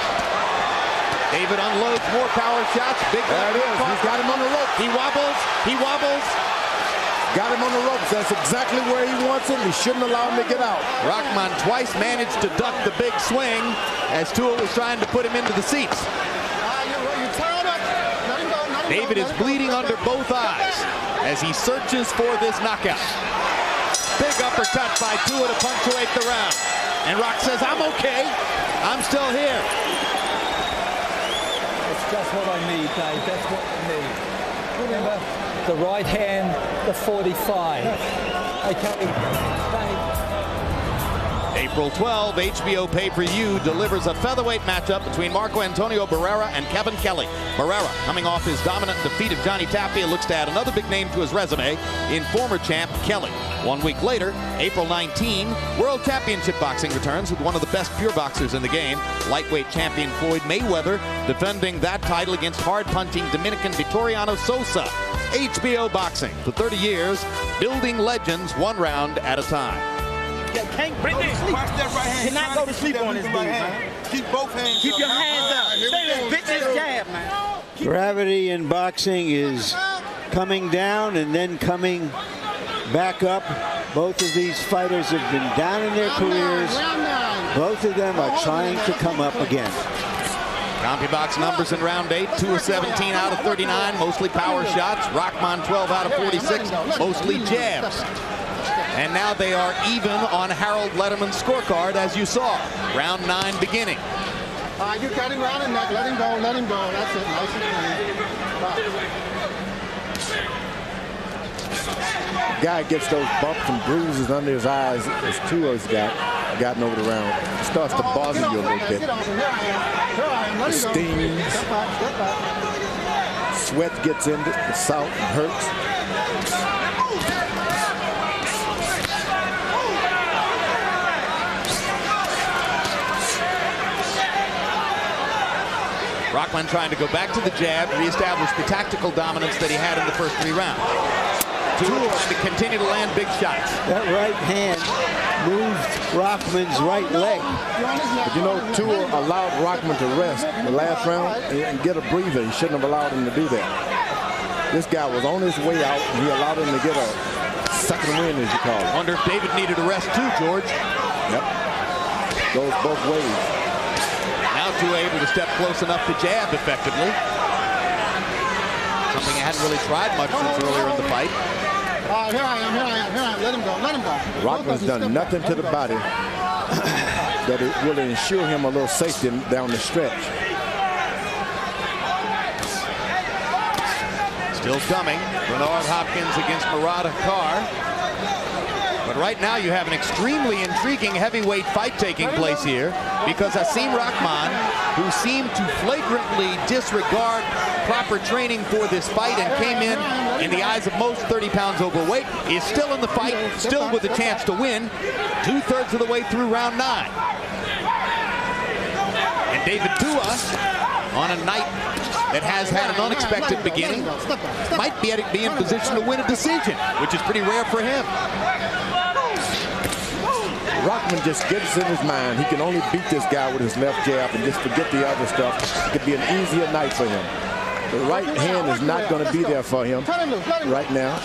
David unloads more power shots. Big there it is. He's got him on the rope. He wobbles. Got him on the ropes. That's exactly where he wants him. He shouldn't allow him to get out. Rahman twice managed to duck the big swing as Tua was trying to put him into the seats. David is bleeding under both eyes as he searches for this knockout. Big uppercut by Tua to punctuate the round. And Rock says, I'm okay. I'm still here. That's just what I need, Dave. That's what I need. Remember, the right hand, the 45. Okay, Dave. A April 12, HBO pay-per-view delivers a featherweight matchup between Marco Antonio Barrera and Kevin Kelly. Barrera, coming off his dominant defeat of Johnny Tapia, looks to add another big name to his resume in former champ Kelly. 1 week later, April 19, World Championship Boxing returns with one of the best pure boxers in the game, lightweight champion Floyd Mayweather, defending that title against hard-punching Dominican Vitoriano Sosa. HBO Boxing, for 30 years, building legends one round at a time. Yeah, can't go to sleep. Watch that right hand. Cannot go to sleep on this dude, man. Keep both hands Keep up. your hands up. Stay there, bitch this jab, man. Gravity in boxing is coming down and then coming back up. Both of these fighters have been down in their careers. Both of them are trying to come up again. CompuBox numbers in round 8, 2 of 17 out of 39, mostly power shots. Rahman 12 out of 46, mostly jabs. And now they are even on Harold Letterman's scorecard, as you saw. Round 9 beginning. You got him around the neck. Let him go. Let him go. That's it. Nice and clean. Guy gets those bumps and bruises under his eyes as Tua's gotten over the round. It starts to bother you a little bit. The stings, sweat gets in the salt and hurts. Rahman trying to go back to the jab, reestablish the tactical dominance that he had in the first 3 rounds. Tua trying to continue to land big shots. That right hand moved Rahman's right leg. But you know, Tua allowed Rahman to rest the last round and get a breather. He shouldn't have allowed him to do that. This guy was on his way out, and he allowed him to get a second win, as you call it. Wonder if David needed a rest too, George. Yep. Goes both ways. Now Tua able to step close enough to jab effectively. Something he hadn't really tried much since earlier in the fight. Here I am. Let him go. Let him go. Rahman's done nothing to the body that it will ensure him a little safety down the stretch. Still coming. Bernard Hopkins against Murad Akar. But right now you have an extremely intriguing heavyweight fight taking place here because Hasim Rahman, who seemed to flagrantly disregard proper training for this fight and came in the eyes of most 30 pounds overweight, is still in the fight, still with a chance to win, 2/3 of the way through round 9. And David Tua, on a night that has had an unexpected beginning, might be in position to win a decision, which is pretty rare for him. Rahman just gets in his mind. He can only beat this guy with his left jab and just forget the other stuff. It could be an easier night for him. The right hand is not going to be there for him right now.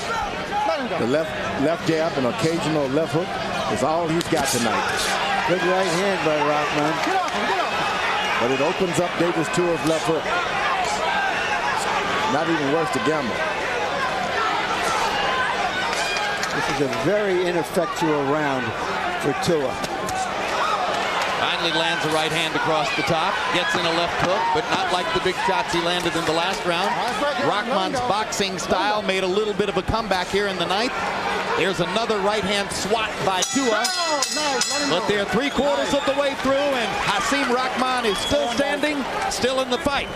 The left jab and occasional left hook is all he's got tonight. Good right hand by Rahman. But it opens up Davis Tua's left hook. Not even worth to gamble. This is a very ineffectual round for Tua. Finally lands a right hand across the top, gets in a left hook, but not like the big shots he landed in the last round. Rahman's boxing style made a little bit of a comeback here in the 9th. There's another right hand swat by Tua, but they're 3/4 of the way through, and Hasim Rahman is still standing, still in the fight.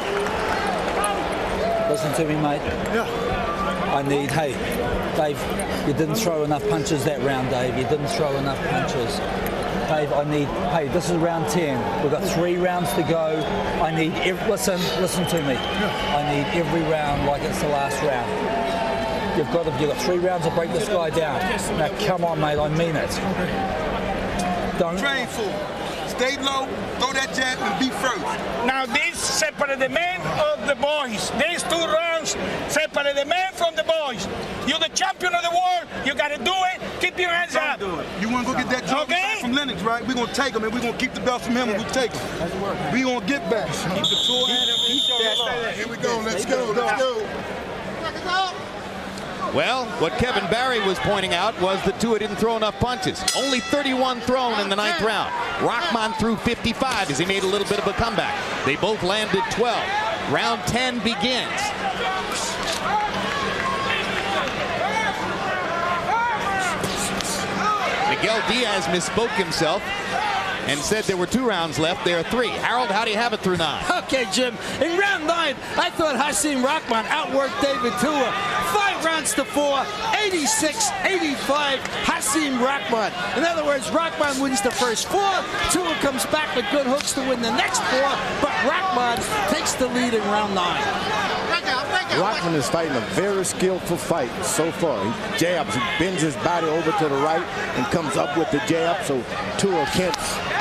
Listen to me, mate. Yeah. Hey, Dave, you didn't throw enough punches that round, Dave. You didn't throw enough punches. Dave, hey, this is round 10. We've got 3 rounds to go. I need, listen to me. I need every round like it's the last round. You've got 3 rounds to break this guy down. Now, come on, mate, I mean it. Don't. Train full. Stay low, throw that jab, and be first. Now this separate the men of the boys. These 2 rounds separate the men from the boys. You're the champion of the world. You got to do it. Keep your hands up. Do it. You want to go get that trophy back from Lennox, right? We're going to take him, and we're going to keep the belt from him, and we take him. We're going to get back. Keep the tour Here we go. Let's go. Let's go. Well, what Kevin Barry was pointing out was that Tua didn't throw enough punches. Only 31 thrown in the 9th round. Rahman threw 55 as he made a little bit of a comeback. They both landed 12. Round 10 begins. Miguel Diaz misspoke himself. and said there were 2 rounds left. There are 3. Harold, how do you have it through 9? Okay, Jim. In round 9, I thought Hasim Rahman outworked David Tua. 5 rounds to 4, 86-85, Hasim Rahman. In other words, Rahman wins the first 4. Tua comes back with good hooks to win the next 4, but Rahman takes the lead in round 9. Rahman is fighting a very skillful fight so far. He jabs, he bends his body over to the right and comes up with the jab, so Tua can't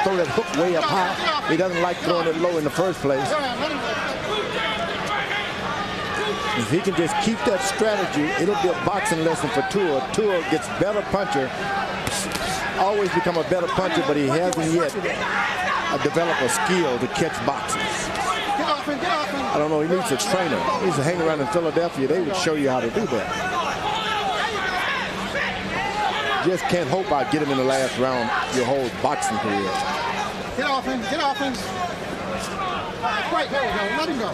throw that hook way up high. He doesn't like throwing it low in the first place. If he can just keep that strategy, it'll be a boxing lesson for Tua. Tua gets better puncher, always become a better puncher, but he hasn't yet developed a skill to catch boxes. I don't know, he needs a trainer. He needs to hang around in Philadelphia. They would show you how to do that. Just can't hope I'd get him in the last round your whole boxing career. Get off him, get off him. Right, there we go, let him go.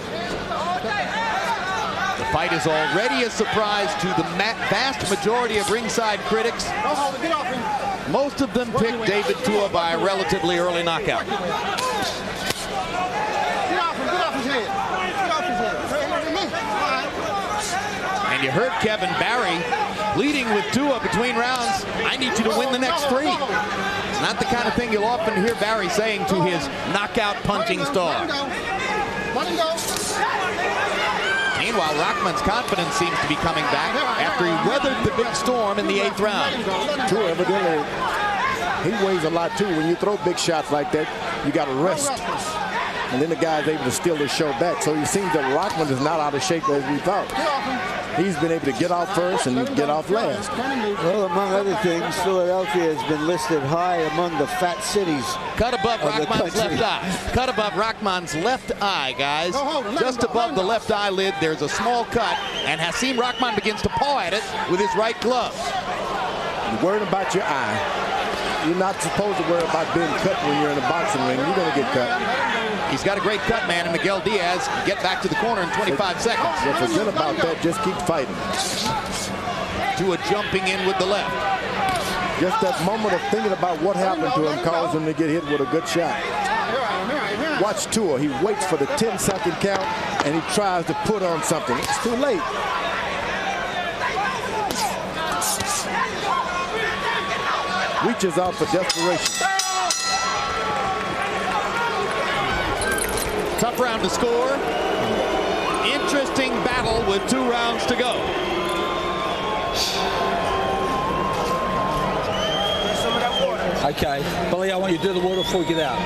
The fight is already a surprise to the vast majority of ringside critics. Get off him. Most of them picked David Tua by a relatively early knockout. Get off him, get off his head. Get off his head. And you heard Kevin Barry pleading with Tua between rounds, I need you to win the next 3. It's not the kind of thing you'll often hear Barry saying to his knockout punching star. Let him go. Meanwhile, Rahman's confidence seems to be coming back after he weathered the big storm in the 8th round. Tua evidently, he weighs a lot too. When you throw big shots like that, you got to rest. And then the guy's able to steal his show back. So it seems that Rahman is not out of shape as we thought. He's been able to get off first and get off last. Well, among other things, Philadelphia has been listed high among the fat cities. Cut above Rahman's left eye. Cut above Rahman's left eye, guys. Just above the left eyelid, there's a small cut, and Hasim Rahman begins to paw at it with his right glove. You're worried about your eye. You're not supposed to worry about being cut when you're in a boxing ring. You're going to get cut. He's got a great cut, man, and Miguel Diaz get back to the corner in 25 seconds. Yeah, forget about that. Just keep fighting. Tua jumping in with the left. Just that moment of thinking about what happened to him caused him to get hit with a good shot. Watch Tua. He waits for the 10-second count, and he tries to put on something. It's too late. Reaches out for desperation. Tough round to score. Interesting battle with 2 rounds to go. Okay, Billy, I want you to do the water before we get out.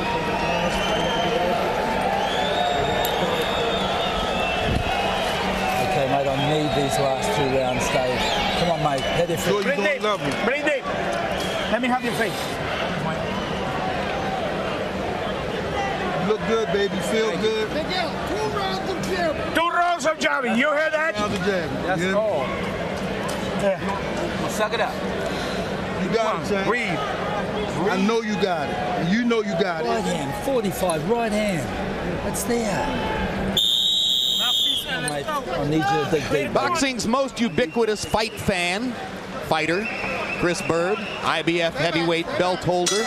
Okay, mate, I need these last 2 rounds, Dave. Come on, mate, head it through. Breathe deep. Breathe deep. Let me have your face. You look good, baby. Feel good. 2 rounds of jabbing. You hear that? That's all. Yeah. Suck it up. You got it, Chad. Breathe. I know you got it. And you know you got it. Right hand, 45, right hand. It's there. Oh, mate, I need you to dig deep. Boxing's most ubiquitous fighter, Chris Bird, IBF heavyweight belt holder.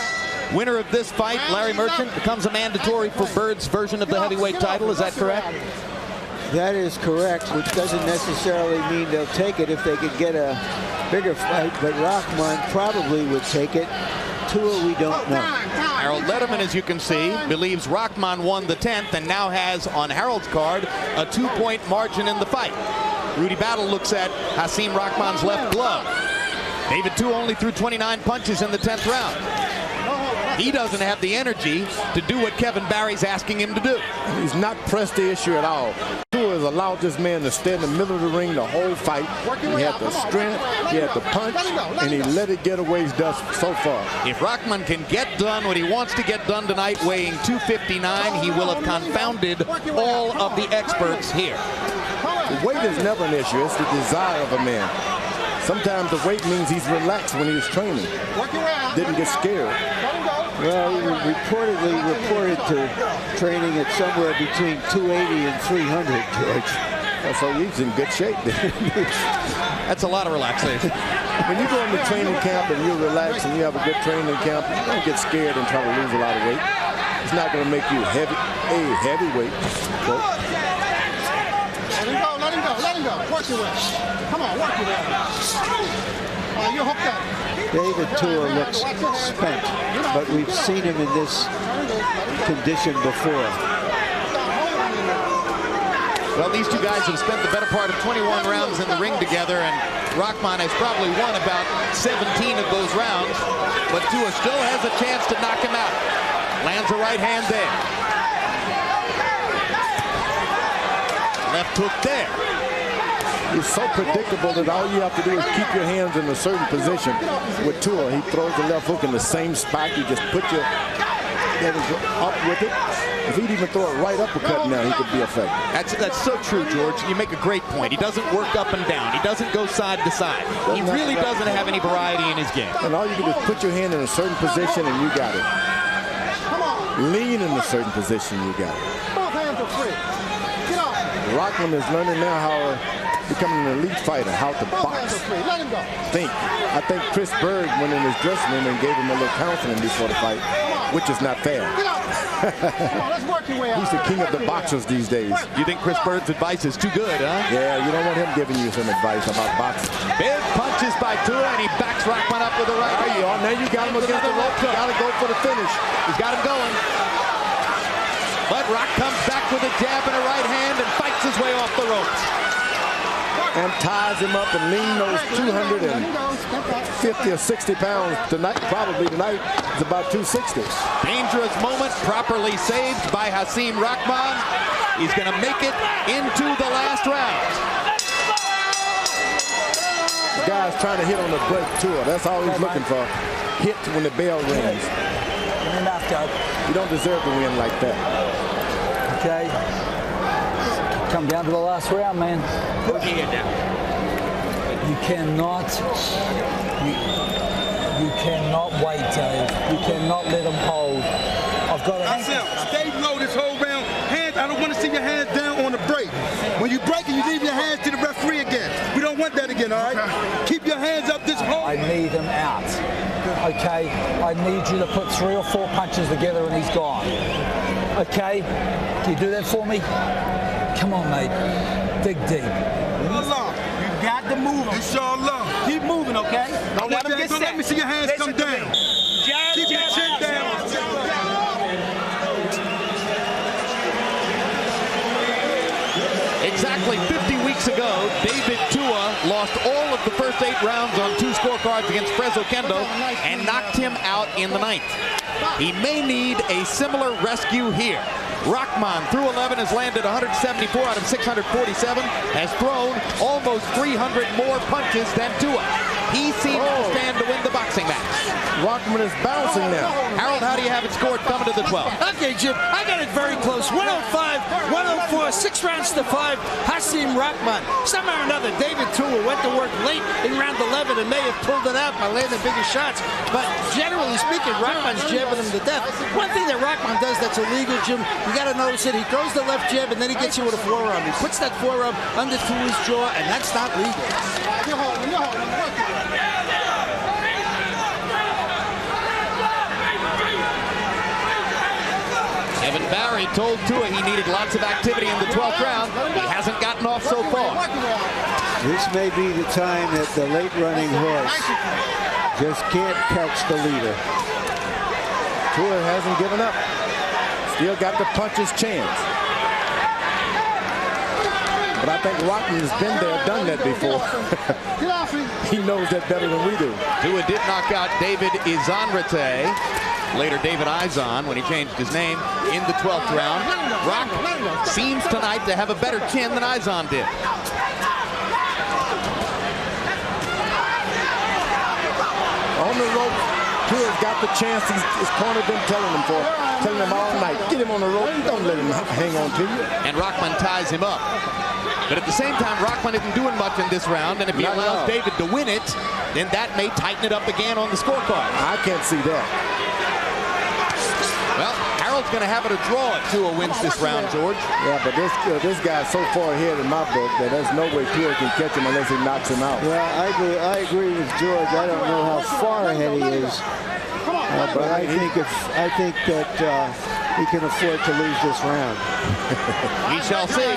Winner of this fight, Larry Merchant, becomes a mandatory for Bird's version of the heavyweight title. Is that correct? That is correct, which doesn't necessarily mean they'll take it if they could get a bigger fight, but Rahman probably would take it. Tua, we don't know. Harold Letterman, as you can see, believes Rahman won the 10th and now has on Harold's card a 2-point margin in the fight. Rudy Battle looks at Hasim Rahman's left glove. David Tua only threw 29 punches in the 10th round. He doesn't have the energy to do what Kevin Barry's asking him to do. He's not pressed the issue at all. Tua has allowed this man to stay in the middle of the ring the whole fight. He had the strength, he had the punch, and he let it get away thus so far. If Rahman can get done what he wants to get done tonight, weighing 259, he will have confounded all of the experts here. The weight is never an issue. It's the desire of a man. Sometimes the weight means he's relaxed when he was training. Didn't get scared. Well, he was reported to training at somewhere between 280 and 300, George. So he's in good shape. That's a lot of relaxation. When you go into training camp and you relax and you have a good training camp, you don't get scared and try to lose a lot of weight. It's not going to make you heavyweight. So. Let him go. Work your way. Come on, work your way. You hooked up. David Tua looks spent, but we've seen him in this condition before. Well, these two guys have spent the better part of 21 rounds in the ring together, and Rahman has probably won about 17 of those rounds, but Tua still has a chance to knock him out. Lands a right hand there. Left hook there. He's so predictable that all you have to do is keep your hands in a certain position. With Tua, he throws the left hook in the same spot. You just put your hands up with it. If he'd even throw a right uppercut now, he could be effective. That's so true, George. You make a great point. He doesn't work up and down. He doesn't go side to side. He really doesn't have any variety in his game. And all you do is put your hand in a certain position and you got it. Lean in a certain position, you got it. Both hands are free. Get off. Rahman is learning now how to become an elite fighter, how to box. Let him go. I think Chris Berg went in his dressing room and gave him a little counseling before the fight, which is not fair. Get off. Come on, let's work your way out. He's the king of the boxers these days. You think Chris Berg's advice is too good, huh? Yeah, you don't want him giving you some advice about boxing. Big punches by Tua, and he backs Rahman up with a right. There you are. Now you got him against the rope. You got to go for the finish. He's got him going. But Rock comes back with a jab and a right hand and fights his way off the ropes. And ties him up and lean those 250 or 60 pounds tonight. Probably tonight is about 260. Dangerous moment, properly saved by Hasim Rahman. He's going to make it into the last round. The guy's trying to hit on the break Tua. That's all he's looking for. Hit when the bell rings. You don't deserve to win like that. Okay. Come down to the last round, man. Working it down. You cannot wait, Dave. You cannot let him hold. I've got to stay low this whole round. Hands, I don't want to see your hands down on the break. When you break it, you leave your hands to the referee again. We don't want that again, all right? Keep your hands up this whole. I need him out. Okay, I need you to put 3 or 4 punches together and he's gone. Okay, can you do that for me? Come on, mate. Dig deep. Inshallah. You got to move him. Inshallah. Keep moving, okay? Don't let him get set. Let me see your hands come down. Keep your chin down. Exactly 50 weeks ago, David Tua lost all of the first 8 rounds on 2 scorecards against Frezo Kendo and knocked him out in the 9th. He may need a similar rescue here. Rahman, through 11, has landed 174 out of 647, has thrown almost 300 more punches than Tua. He seems to stand to win the boxing match. Rahman is bouncing now. Harold, how do you have it scored coming to the 12th? Okay, Jim, I got it very close. 105, 104, 6 rounds to 5. Hasim Rahman. Somehow or another, David Tua went to work late in round 11 and may have pulled it out by landing bigger shots. But generally speaking, Rahman's jabbing him to death. One thing that Rahman does that's illegal, Jim, you got to notice it. He throws the left jab and then he gets you with a forearm. He puts that forearm under Tua's jaw, and that's not legal. You're holding. Kevin Barry told Tua he needed lots of activity in the 12th round. He hasn't gotten off so far. This may be the time that the late-running horse just can't catch the leader. Tua hasn't given up. Still got the puncher's chance. But I think Rahman has been there, done that before. He knows that better than we do. Tua did knock out David Izanrate, later David Izon, when he changed his name, in the 12th round. Rock seems tonight to have a better chin than Izon did. On the rope, Tua's got the chance his corner been telling him all night. Get him on the rope. Don't let him hang on to you. And Rahman ties him up. But at the same time, Rahman isn't doing much in this round, and if he allows David to win it, then that may tighten it up again on the scorecard. I can't see that. Well, Harold's going to have it a draw if Tua wins this round, George. Yeah, but this guy's so far ahead in my book that there's no way Tua can catch him unless he knocks him out. Yeah, I agree with George. I don't know how far ahead he is, but I think that he can afford to lose this round. We shall see.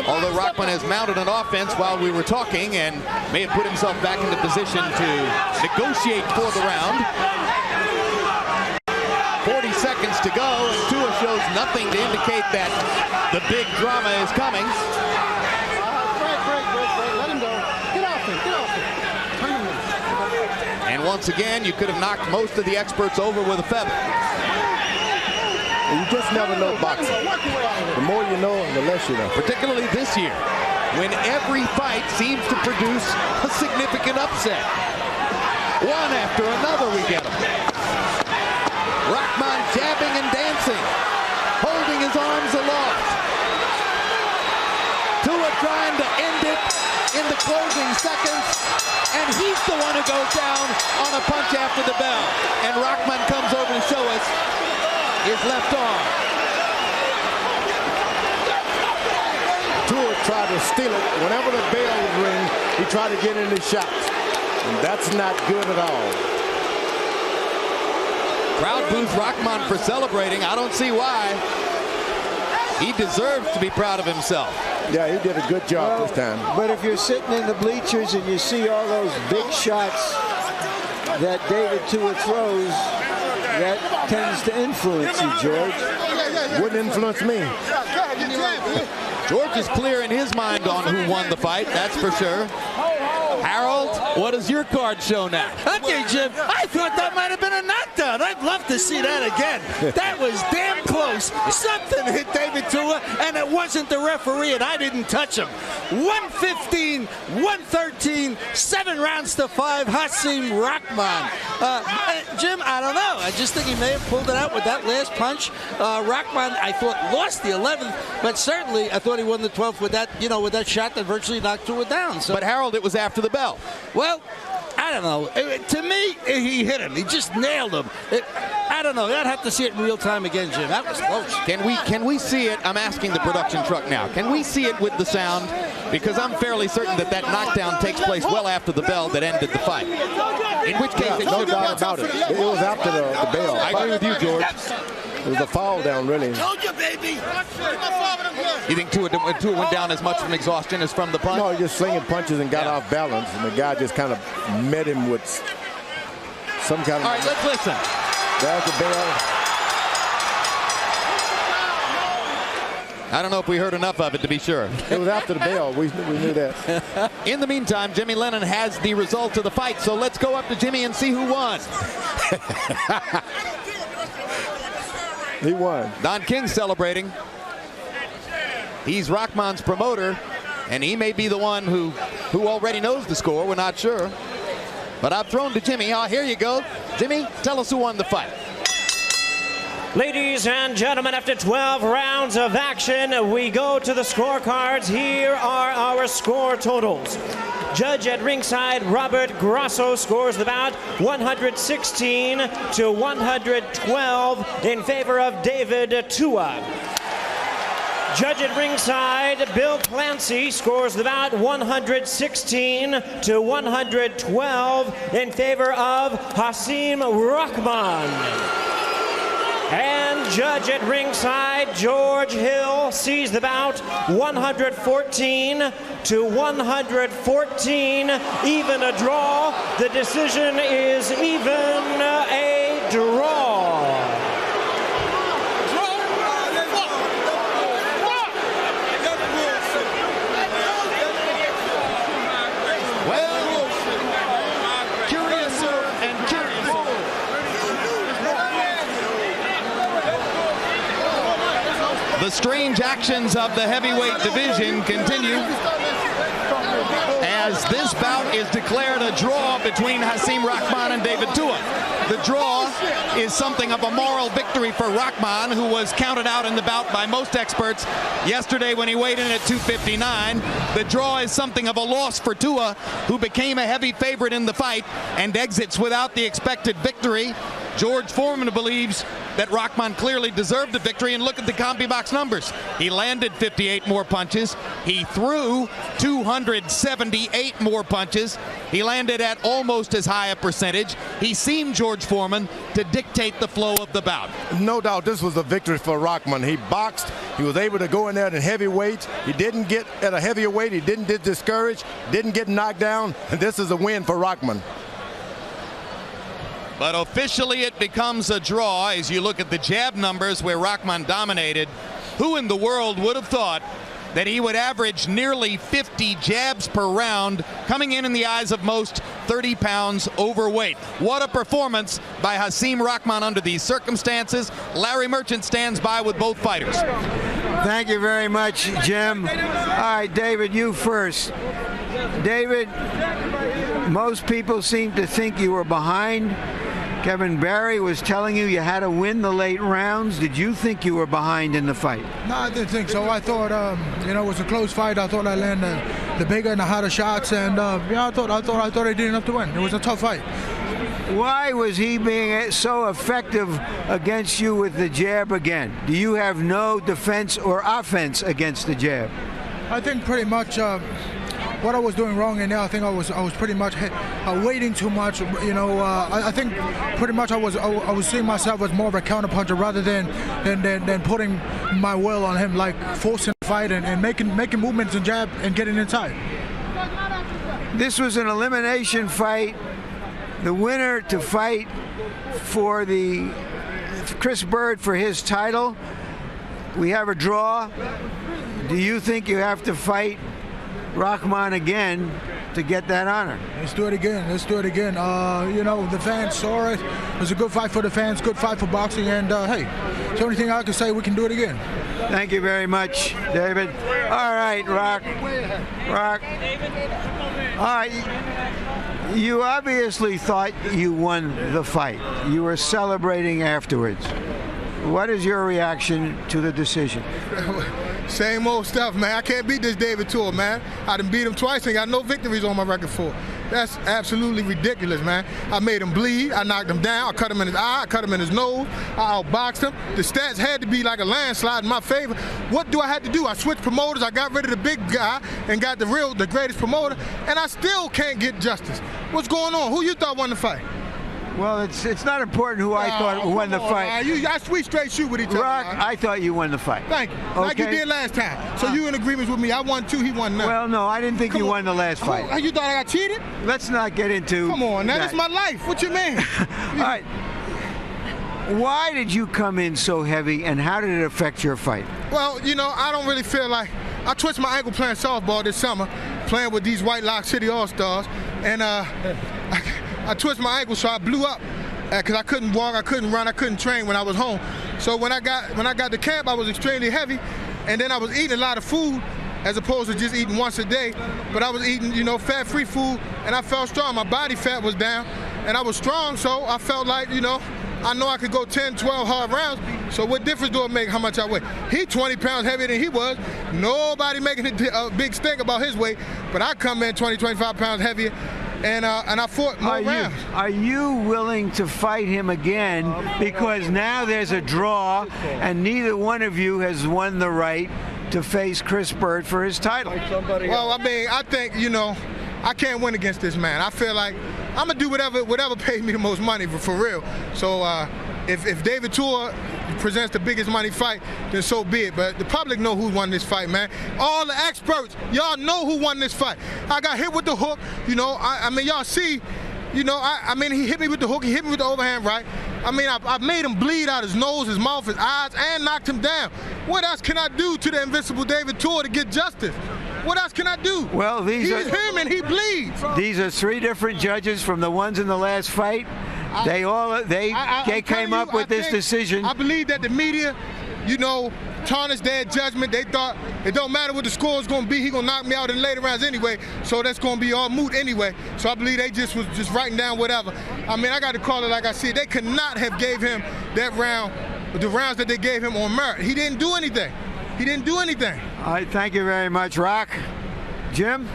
Although Rahman has mounted an offense while we were talking and may have put himself back into position to negotiate for the round. 40 seconds to go, and Tua shows nothing to indicate that the big drama is coming. Let him go. Get off him. Get off him. Turn him loose. And once again, you could have knocked most of the experts over with a feather. You just never know boxing. The more you know, the less you know. Particularly this year, when every fight seems to produce a significant upset. One after another we get them. Rahman jabbing and dancing, holding his arms aloft. Tua trying to end it in the closing seconds, and he's the one who goes down on a punch after the bell. And Rahman comes over to show us his left arm. Tua tried to steal it. Whenever the bell would ring, he tried to get in his shots. And that's not good at all. Crowd boos Rahman for celebrating. I don't see why. He deserves to be proud of himself. Yeah, he did a good job this time. But if you're sitting in the bleachers and you see all those big shots that David Tua throws, that tends to influence you, George. Wouldn't influence me. George is clear in his mind on who won the fight, that's for sure. Harold, what does your card show now? Okay, Jim, I thought that might have been a knockdown. I'd love to see that again. That was damn close. Something hit David Tua, and it wasn't the referee, and I didn't touch him. 115, 113, 7 rounds to 5, Hasim Rahman. Jim, I don't know. I just think he may have pulled it out with that last punch. Rahman, I thought, lost the 11th, but certainly I thought he won the 12th with that, with that shot that virtually knocked Tua down. So. But Harold, it was after the bell. Well, I don't know. To me, he hit him. He just nailed him. I don't know. I'd have to see it in real time again, Jim. That was close. Can we see it? I'm asking the production truck now. Can we see it with the sound? Because I'm fairly certain that knockdown takes place well after the bell that ended the fight. In which case, it no should doubt about it. It was after the bell. I agree with you, George. It was a fall down, really. Told you, baby. You think Tua went down as much from exhaustion as from the punch? No, he just slinging punches and got off balance, and the guy just kind of met him with some kind of... All right, let's listen. There's the bell. I don't know if we heard enough of it to be sure. It was after the bell. We knew that. In the meantime, Jimmy Lennon has the result of the fight, so let's go up to Jimmy and see who won. He won. Don King celebrating. He's Rahman's promoter, and he may be the one who already knows the score. We're not sure. But I've thrown to Jimmy. Oh, here you go. Jimmy, tell us who won the fight. Ladies and gentlemen, after 12 rounds of action, we go to the scorecards. Here are our score totals. Judge at ringside, Robert Grosso, scores the bout 116 to 112 in favor of David Tua. Judge at ringside, Bill Clancy, scores the bout 116 to 112 in favor of Hasim Rahman. And judge at ringside, George Hill, sees the bout 114 to 114, even a draw. The decision is even a draw. The strange actions of the heavyweight division continue as this bout is declared a draw between Hasim Rahman and David Tua. The draw is something of a moral victory for Rahman, who was counted out in the bout by most experts yesterday when he weighed in at 259. The draw is something of a loss for Tua, who became a heavy favorite in the fight and exits without the expected victory. George Foreman believes that Rahman clearly deserved the victory, and look at the CompuBox numbers. He landed 58 more punches. He threw 278 more punches. He landed at almost as high a percentage. He seemed, George Foreman, to dictate the flow of the bout. No doubt this was a victory for Rahman. He boxed. He was able to go in there at heavy weights. He didn't get at a heavier weight. He didn't get discouraged, didn't get knocked down, and this is a win for Rahman. But officially it becomes a draw as you look at the jab numbers where Rahman dominated. Who in the world would have thought that he would average nearly 50 jabs per round, coming in the eyes of most 30 pounds overweight? What a performance by Hasim Rahman under these circumstances. Larry Merchant stands by with both fighters. Thank you very much, Jim. All right, David, you first. David, most people seem to think you were behind. Kevin Barry was telling you had to win the late rounds. Did you think you were behind in the fight? No, I didn't think so. I thought, it was a close fight. I thought I landed the bigger and the harder shots, and I thought I did enough to win. It was a tough fight. Why was he being so effective against you with the jab again? Do you have no defense or offense against the jab? I think pretty much what I was doing wrong in there, I think I was pretty much waiting too much. I think pretty much I was seeing myself as more of a counterpuncher rather than putting my will on him, like forcing the fight and making movements and jab and getting inside. This was an elimination fight. The winner to fight for the Chris Bird for his title. We have a draw. Do you think you have to fight Rahman again to get that honor? Let's do it again. Let's do it again. The fans saw it. It was a good fight for the fans, good fight for boxing, and hey, it's the only thing I can say. We can do it again. Thank you very much, David. All right, Rock. All right. You obviously thought you won the fight. You were celebrating afterwards. What is your reaction to the decision? Same old stuff, man. I can't beat this David Tour, man. I done beat him twice and got no victories on my record for it. That's absolutely ridiculous, man. I made him bleed. I knocked him down. I cut him in his eye. I cut him in his nose. I outboxed him. The stats had to be like a landslide in my favor. What do I have to do? I switched promoters. I got rid of the big guy and got the greatest promoter, and I still can't get justice. What's going on? Who you thought won the fight? Well, it's not important who I thought won the fight. We straight shoot with each other. Rock, I thought you won the fight. Thank you. Okay. Like you did last time. So you in agreement with me. I won 2, he won none. Well, no, I didn't think you won the last fight. You thought I got cheated? Let's not get into Come on, now that's my life. What you mean? All right. Why did you come in so heavy, and how did it affect your fight? Well, I don't really feel like I twisted my ankle playing softball this summer, playing with these White Lock City All-Stars, and I twisted my ankle, so I blew up. Because I couldn't walk, I couldn't run, I couldn't train when I was home. So when I got to camp, I was extremely heavy, and then I was eating a lot of food as opposed to just eating once a day. But I was eating, fat-free food, and I felt strong. My body fat was down, and I was strong, so I felt like, I know I could go 10, 12 hard rounds. So what difference do it make how much I weigh? He 20 pounds heavier than he was. Nobody making a big stink about his weight, but I come in 20, 25 pounds heavier. And I fought more rounds. Are you willing to fight him again? Because now there's a draw, and neither one of you has won the right to face Chris Bird for his title. Well, I think, I can't win against this man. I feel like I'm going to do whatever pays me the most money, for real. So if David Tour presents the biggest money fight, then so be it. But the public know who won this fight, man. All the experts, y'all know who won this fight. I got hit with the hook, y'all see, he hit me with the hook, he hit me with the overhand right. I made him bleed out his nose, his mouth, his eyes, and knocked him down. What else can I do to the invincible David Tour to get justice? What else can I do? Well, he's him and he bleeds. These are 3 different judges from the ones in the last fight. They came up with this decision. I believe that the media, tarnished their judgment. They thought it don't matter what the score is going to be. He's going to knock me out in the later rounds anyway. So that's going to be all moot anyway. So I believe they just was writing down whatever. I got to call it like I see. They could not have gave him that round, the rounds that they gave him on merit. He didn't do anything. All right, thank you very much, Rock. Jim?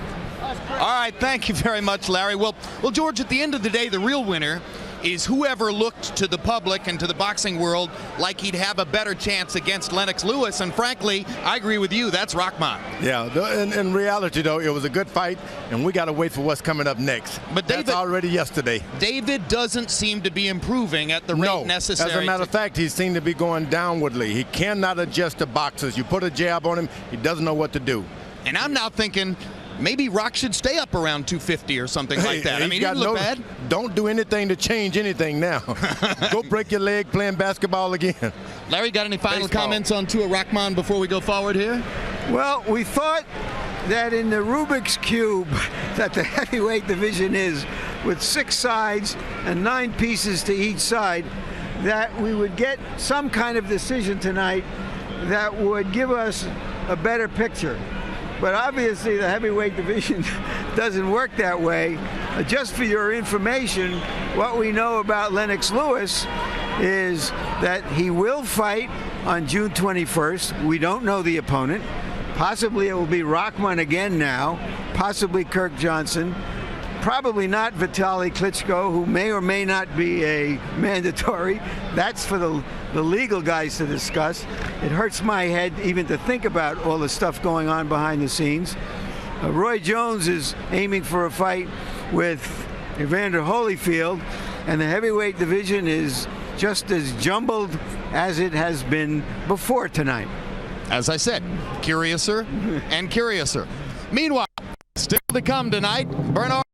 All right, thank you very much, Larry. Well, George, at the end of the day, the real winner is whoever looked to the public and to the boxing world like he'd have a better chance against Lennox Lewis. And frankly, I agree with you. That's Rahman. Yeah, in reality, though, it was a good fight, and we got to wait for what's coming up next. But David, that's already yesterday. David doesn't seem to be improving at the rate necessary. As a matter of fact, he seemed to be going downwardly. He cannot adjust to boxers. You put a jab on him, he doesn't know what to do. And I'm now thinking maybe Rock should stay up around 250 or something like that. I mean, he didn't look bad. Don't do anything to change anything now. Go break your leg playing basketball again. Larry, got any final comments on Tua Rahman before we go forward here? Well, we thought that in the Rubik's Cube that the heavyweight division is, with 6 sides and 9 pieces to each side, that we would get some kind of decision tonight that would give us a better picture. But obviously the heavyweight division doesn't work that way. Just for your information, what we know about Lennox Lewis is that he will fight on June 21st. We don't know the opponent. Possibly it will be Rahman again now, possibly Kirk Johnson. Probably not Vitaly Klitschko, who may or may not be a mandatory. That's for the legal guys to discuss. It hurts my head even to think about all the stuff going on behind the scenes. Roy Jones is aiming for a fight with Evander Holyfield, and the heavyweight division is just as jumbled as it has been before tonight. As I said, curiouser and curiouser. Meanwhile, still to come tonight, Bernard